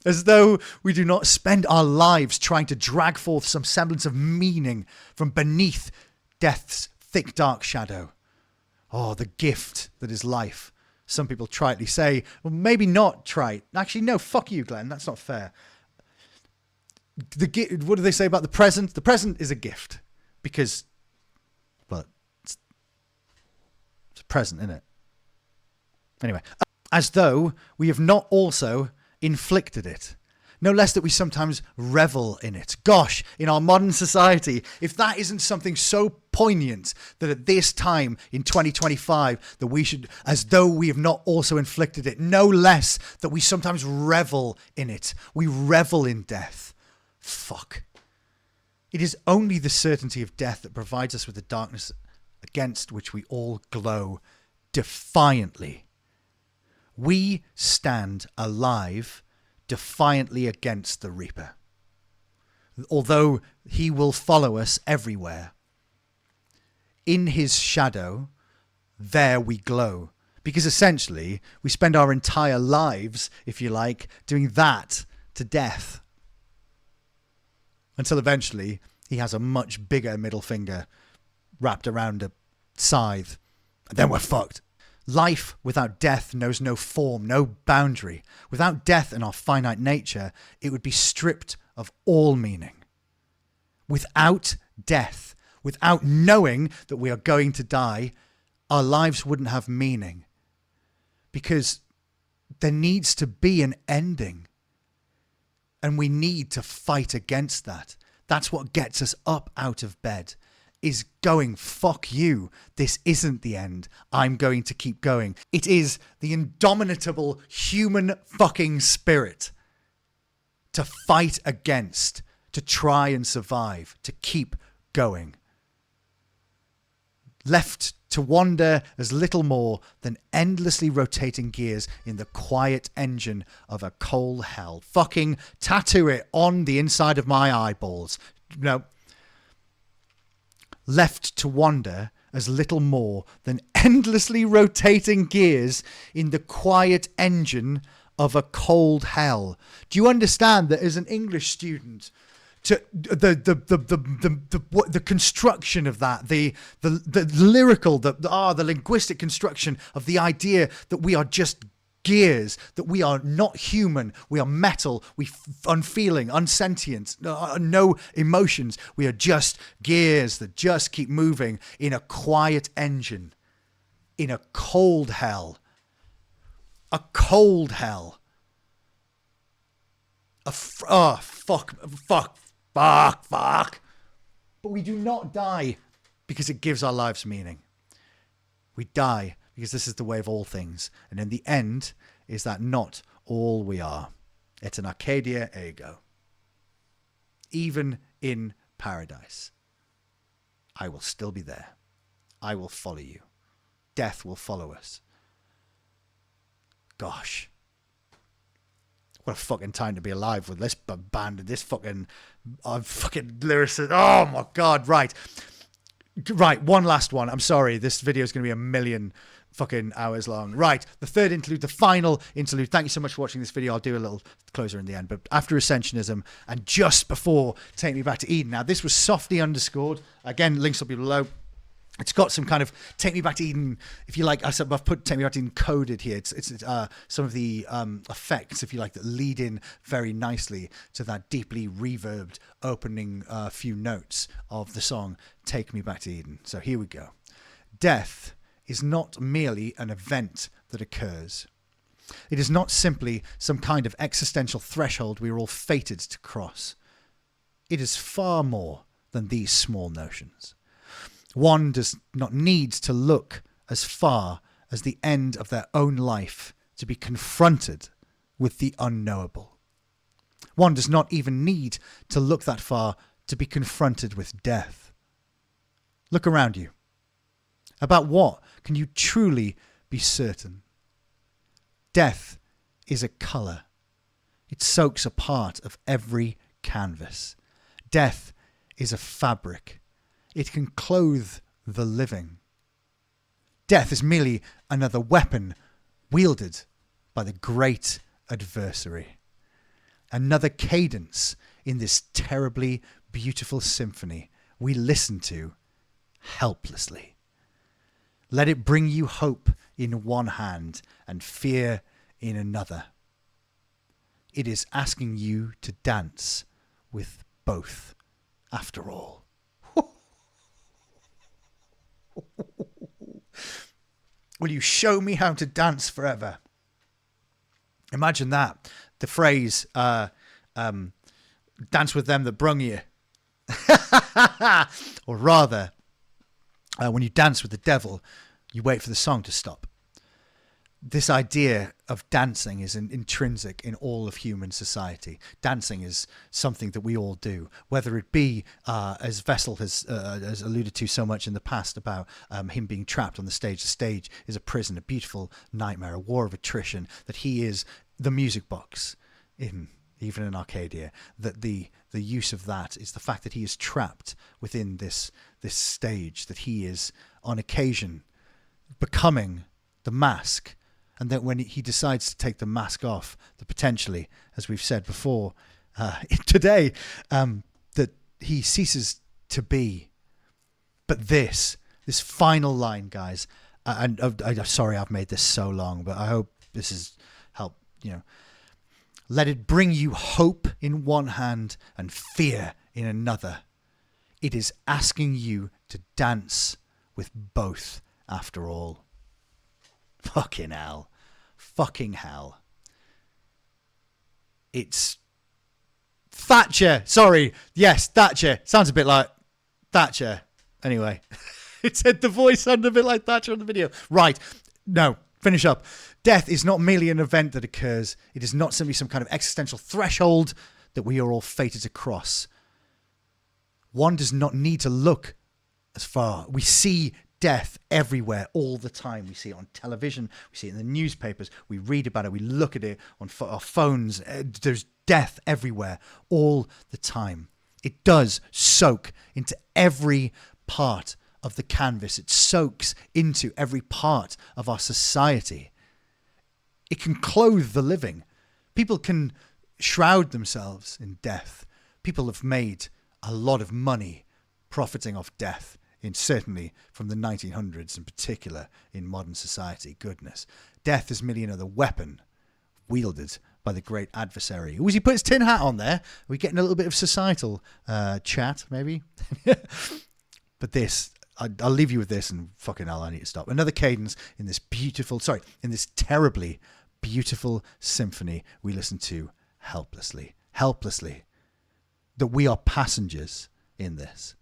As though we do not spend our lives trying to drag forth some semblance of meaning from beneath death's thick, dark shadow. Oh, the gift that is life. Some people tritely say, well, maybe not trite. Actually, no, fuck you, Glenn. That's not fair. What do they say about the present? The present is a gift because, well, it's a present, isn't it? Anyway, as though we have not also inflicted it. No less that we sometimes revel in it. Gosh, in our modern society, if that isn't something so poignant that at this time in 2025 that we should, as though we have not also inflicted it, no less that we sometimes revel in it. We revel in death. Fuck. It is only the certainty of death that provides us with the darkness against which we all glow defiantly. We stand alive defiantly against the Reaper. Although he will follow us everywhere, in his shadow, there we glow. Because essentially, we spend our entire lives, if you like, doing that to death. Until eventually, he has a much bigger middle finger wrapped around a scythe. And then we're fucked. Life without death knows no form, no boundary. Without death and our finite nature, it would be stripped of all meaning. Without death, without knowing that we are going to die, our lives wouldn't have meaning. Because there needs to be an ending. And we need to fight against that. That's what gets us up out of bed. Is going, fuck you. This isn't the end. I'm going to keep going. It is the indomitable human fucking spirit to fight against, to try and survive, to keep going. Left to wander as little more than endlessly rotating gears in the quiet engine of a coal hell. Fucking tattoo it on the inside of my eyeballs. No. Left to wander as little more than endlessly rotating gears in the quiet engine of a cold hell. Do you understand that as an English student, to the construction of that, the lyrical, the linguistic construction of the idea that we are just gears, that we are not human, we are metal, we unfeeling, unsentient, no emotions, we are just gears that just keep moving in a quiet engine, in a cold hell. A cold hell. Fuck. But we do not die because it gives our lives meaning. We die because this is the way of all things. And in the end, is that not all we are? It's an Arcadia ego. Even in paradise, I will still be there. I will follow you. Death will follow us. Gosh. What a fucking time to be alive with this band and this fucking lyricist. Oh my God, right. Right, one last one. I'm sorry, this video is going to be a million fucking hours long. Right, the third interlude, the final interlude. Thank you so much for watching this video. I'll do a little closer in the end. But after Ascensionism and just before Take Me Back to Eden. Now, this was softly underscored. Again, links will be below. It's got some kind of Take Me Back to Eden, if you like. I've put Take Me Back to Eden coded here. It's some of the effects, if you like, that lead in very nicely to that deeply reverbed opening few notes of the song Take Me Back to Eden. So here we go. Death is not merely an event that occurs. It is not simply some kind of existential threshold we are all fated to cross. It is far more than these small notions. One does not need to look as far as the end of their own life to be confronted with the unknowable. One does not even need to look that far to be confronted with death. Look around you. About what can you truly be certain? Death is a colour. It soaks a part of every canvas. Death is a fabric. It can clothe the living. Death is merely another weapon wielded by the great adversary. Another cadence in this terribly beautiful symphony we listen to helplessly. Let it bring you hope in one hand and fear in another. It is asking you to dance with both, after all. Will you show me how to dance forever? Imagine that. The phrase, dance with them that brung you. Or rather, when you dance with the devil, you wait for the song to stop. This idea of dancing is intrinsic in all of human society. Dancing is something that we all do, whether it be, as Vessel has alluded to so much in the past about him being trapped on the stage. The stage is a prison, a beautiful nightmare, a war of attrition, that he is the music box, even in Arcadia, that the use of that is the fact that he is trapped within this stage, that he is on occasion becoming the mask. And that when he decides to take the mask off, that potentially, as we've said before today, that he ceases to be. But this final line, guys, and I'm sorry I've made this so long, but I hope this has helped, Let it bring you hope in one hand and fear in another. It is asking you to dance with both, after all. Fucking hell. Fucking hell. It's Thatcher. Sorry. Yes, Thatcher. Sounds a bit like Thatcher. Anyway. It said the voice sounded a bit like Thatcher on the video. Right. No. Finish up. Death is not merely an event that occurs. It is not simply some kind of existential threshold that we are all fated to cross. One does not need to look as far. We see death everywhere all the time. We see it on television. We see it in the newspapers. We read about it. We look at it on our phones. There's death everywhere all the time. It does soak into every part of the canvas. It soaks into every part of our society. It can clothe the living. People can shroud themselves in death. People have made a lot of money profiting off death. Certainly from the 1900s in particular in modern society. Goodness. Death is merely another weapon wielded by the great adversary. Ooh, has he put his tin hat on there? Are we getting a little bit of societal chat, maybe? But this, I'll leave you with this, and fucking hell, I need to stop. Another cadence in this terribly beautiful symphony we listen to helplessly. That we are passengers in this.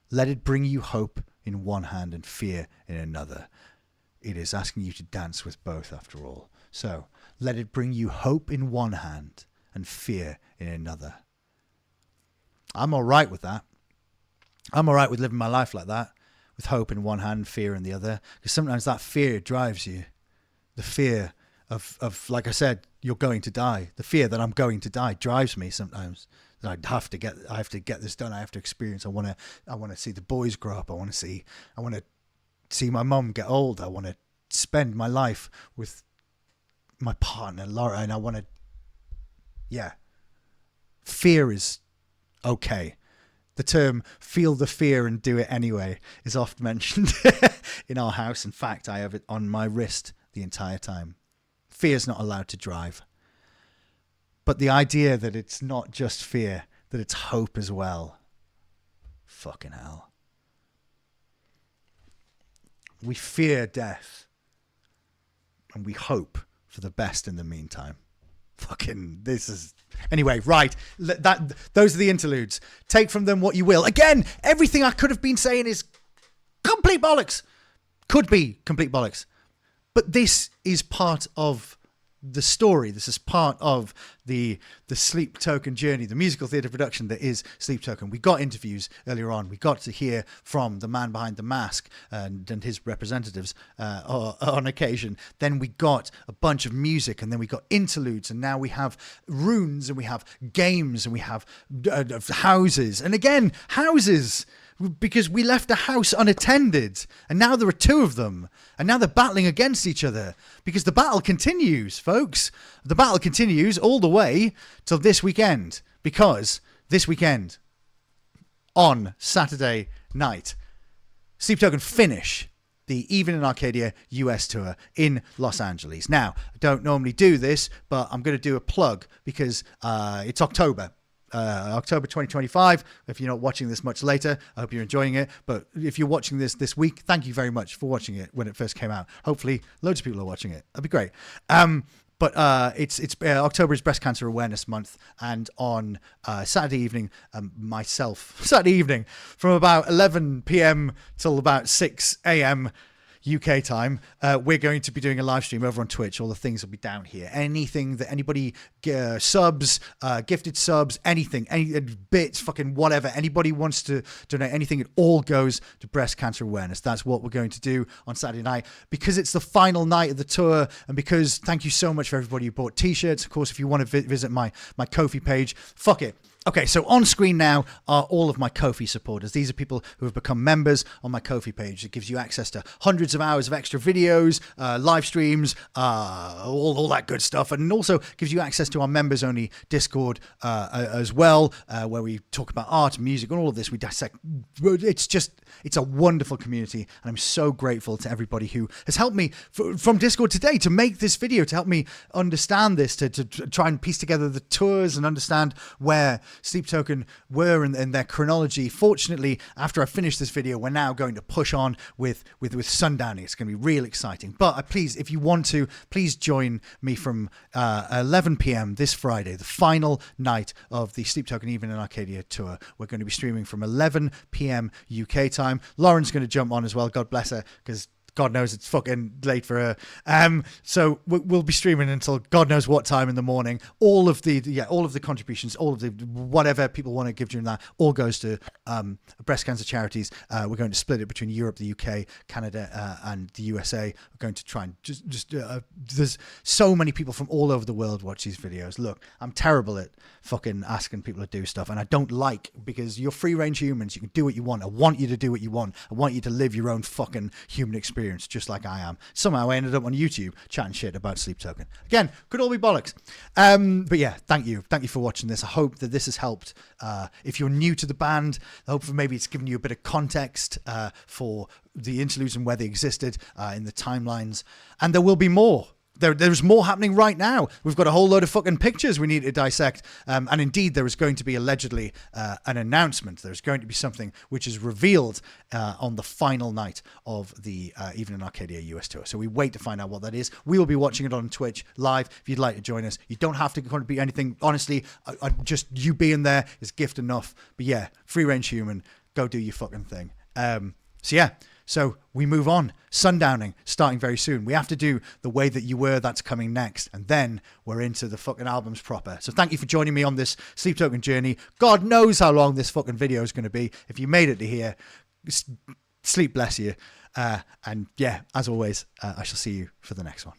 Let it bring you hope in one hand and fear in another. It is asking you to dance with both, after all. So, let it bring you hope in one hand and fear in another. I'm all right with that. I'm all right with living my life like that, with hope in one hand, fear in the other. Because sometimes that fear drives you. The fear of, like I said, you're going to die. The fear that I'm going to die drives me sometimes. That I have to get this done. I have to experience. I want to see the boys grow up. I want to see my mum get old. I want to spend my life with my partner, Laura, and I want to, fear is okay. The term feel the fear and do it anyway is often mentioned in our house. In fact, I have it on my wrist the entire time. Fear's not allowed to drive. But the idea that it's not just fear, that it's hope as well. Fucking hell. We fear death. And we hope for the best in the meantime. Fucking, this is... Anyway, right. Those are the interludes. Take from them what you will. Again, everything I could have been saying is complete bollocks. Could be complete bollocks. But this is part of the story. This is part of the Sleep Token journey, the musical theatre production that is Sleep Token. We got interviews earlier on. We got to hear from the man behind the mask and his representatives on occasion. Then we got a bunch of music, and then we got interludes, and now we have runes, and we have games, and we have houses. And again, houses, because we left a house unattended, and now there are two of them, and now they're battling against each other, because the battle continues, folks. The battle continues all the way till this weekend, because this weekend, on Saturday night, Sleep Token finish the Even in Arcadia US tour in Los Angeles. Now, I don't normally do this, but I'm going to do a plug, because it's October. October 2025. If you're not watching this much later, I hope you're enjoying it. But if you're watching this week, thank you very much for watching it when it first came out. Hopefully, loads of people are watching it. That'd be great. But it's October is Breast Cancer Awareness Month, and on Saturday evening, Saturday evening from about 11 p.m. till about 6 a.m. UK time, we're going to be doing a live stream over on Twitch. All the things will be down here. Anything that anybody subs, gifted subs, anything, any bits, fucking whatever. Anybody wants to donate anything, it all goes to breast cancer awareness. That's what we're going to do on Saturday night, because it's the final night of the tour, and because thank you so much for everybody who bought t-shirts. Of course, if you want to visit my Ko-fi page, fuck it. Okay, so on screen now are all of my Ko-fi supporters. These are people who have become members on my Ko-fi page. It gives you access to hundreds of hours of extra videos, live streams, all that good stuff, and also gives you access to our members-only Discord as well, where we talk about art, music, and all of this. We dissect. It's a wonderful community, and I'm so grateful to everybody who has helped me from Discord today to make this video, to help me understand this, to try and piece together the tours and understand where Sleep Token were in their chronology. Fortunately, after I finish this video, we're now going to push on with Sundowning. It's going to be real exciting. But please, if you want to, please join me from 11 p.m. this Friday, the final night of the Sleep Token Even in Arcadia tour. We're going to be streaming from 11 p.m. UK time. Lauren's going to jump on as well. God bless her, because God knows it's fucking late for her. So we'll be streaming until God knows what time in the morning. All of the contributions, all of the whatever people want to give during that, all goes to breast cancer charities. We're going to split it between Europe, the UK, Canada, and the USA. We're going to try and just there's so many people from all over the world watch these videos. Look, I'm terrible at fucking asking people to do stuff, and I don't like, because you're free range humans. You can do what you want. I want you to do what you want. I want you to live your own fucking human experience, just like I am. Somehow I ended up on YouTube chatting shit about Sleep Token. Again, could all be bollocks. But yeah, thank you for watching this. I hope that this has helped. If you're new to the band, I hope maybe it's given you a bit of context for the interludes and where they existed in the timelines. And there will be more. There's more happening right now. We've got a whole load of fucking pictures we need to dissect. And indeed, there is going to be allegedly an announcement. There's going to be something which is revealed on the final night of the Even in Arcadia US tour. So we wait to find out what that is. We will be watching it on Twitch live if you'd like to join us. You don't have to contribute anything. Honestly, just you being there is gift enough. But yeah, free range human, go do your fucking thing. So we move on. Sundowning, starting very soon. We have to do The Way That You Were. That's coming next. And then we're into the fucking albums proper. So thank you for joining me on this Sleep Token journey. God knows how long this fucking video is going to be. If you made it to here, sleep bless you. And yeah, as always, I shall see you for the next one.